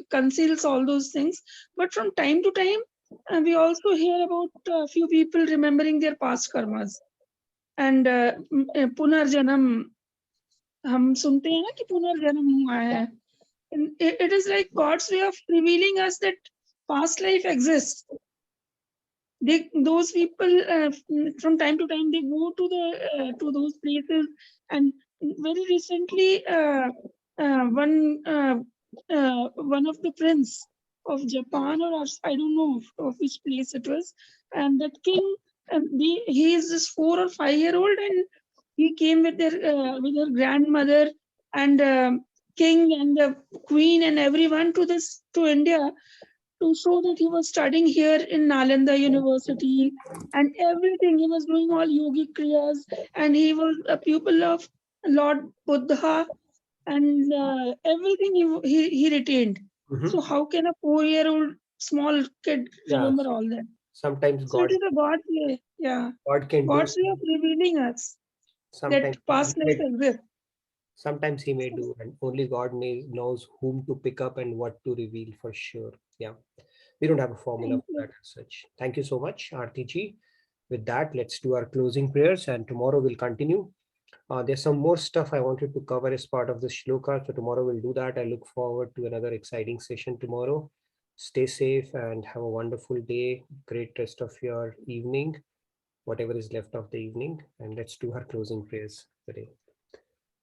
conceals all those things. But from time to time, we also hear about a few people remembering their past karmas. And punarjanam, हम सुनते हैं ना कि पुनर्जन्म हुआ है. And it is like God's way of revealing us that past life exists. Those people from time to time they go to those places, and very recently one of the prince of Japan, or I don't know of which place it was, and that king, he is just 4 or 5-year-old, and he came with her grandmother and king and the queen and everyone to India, to show that he was studying here in Nalanda University and everything. He was doing all yogic kriyas, and he was a pupil of Lord Buddha, and everything he retained. So how can a 4-year-old small kid remember all that? Sometimes So God, it is a God's way, God can do. God's way of revealing us Sometimes that past life exists. Sometimes he may do, and only God knows whom to pick up and what to reveal for sure. Yeah, we don't have a formula for that as such. Thank you so much, RTG. With that, let's do our closing prayers, and tomorrow we'll continue. There's some more stuff I wanted to cover as part of the shloka, so tomorrow we'll do that. I look forward to another exciting session tomorrow. Stay safe and have a wonderful day. Great rest of your evening, whatever is left of the evening, and let's do our closing prayers today.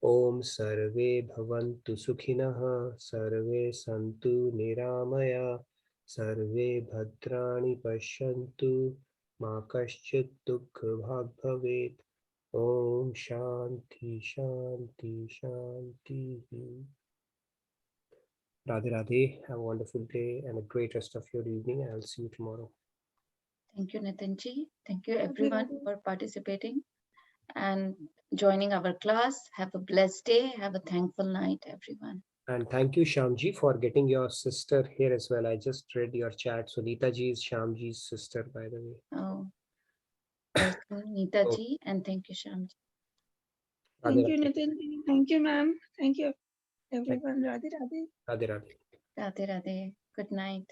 Om Sarve Bhavantu Sukhinah, Sarve Santu Niramaya, Sarve Bhadrani Pashyantu, Ma Kaschit Dukha Bhag Bhavet. Om Shanti Shanti Shanti. Radhe Radhe. Have a wonderful day and a great rest of your evening. I'll see you tomorrow. Thank you, Nitinji. Thank you, everyone, for participating and joining our class. Have a blessed day. Have a thankful night, everyone. And thank you, Shyamji, for getting your sister here as well. I just read your chat. So Neeta ji is Shyamji's sister, by the way. Oh, welcome, Neeta ji, and thank you, Shyamji. Thank you, Nitin. Thank you, ma'am. Thank you, everyone. Radhe Radhe. Radhe Radhe. Radhe Radhe. Good night.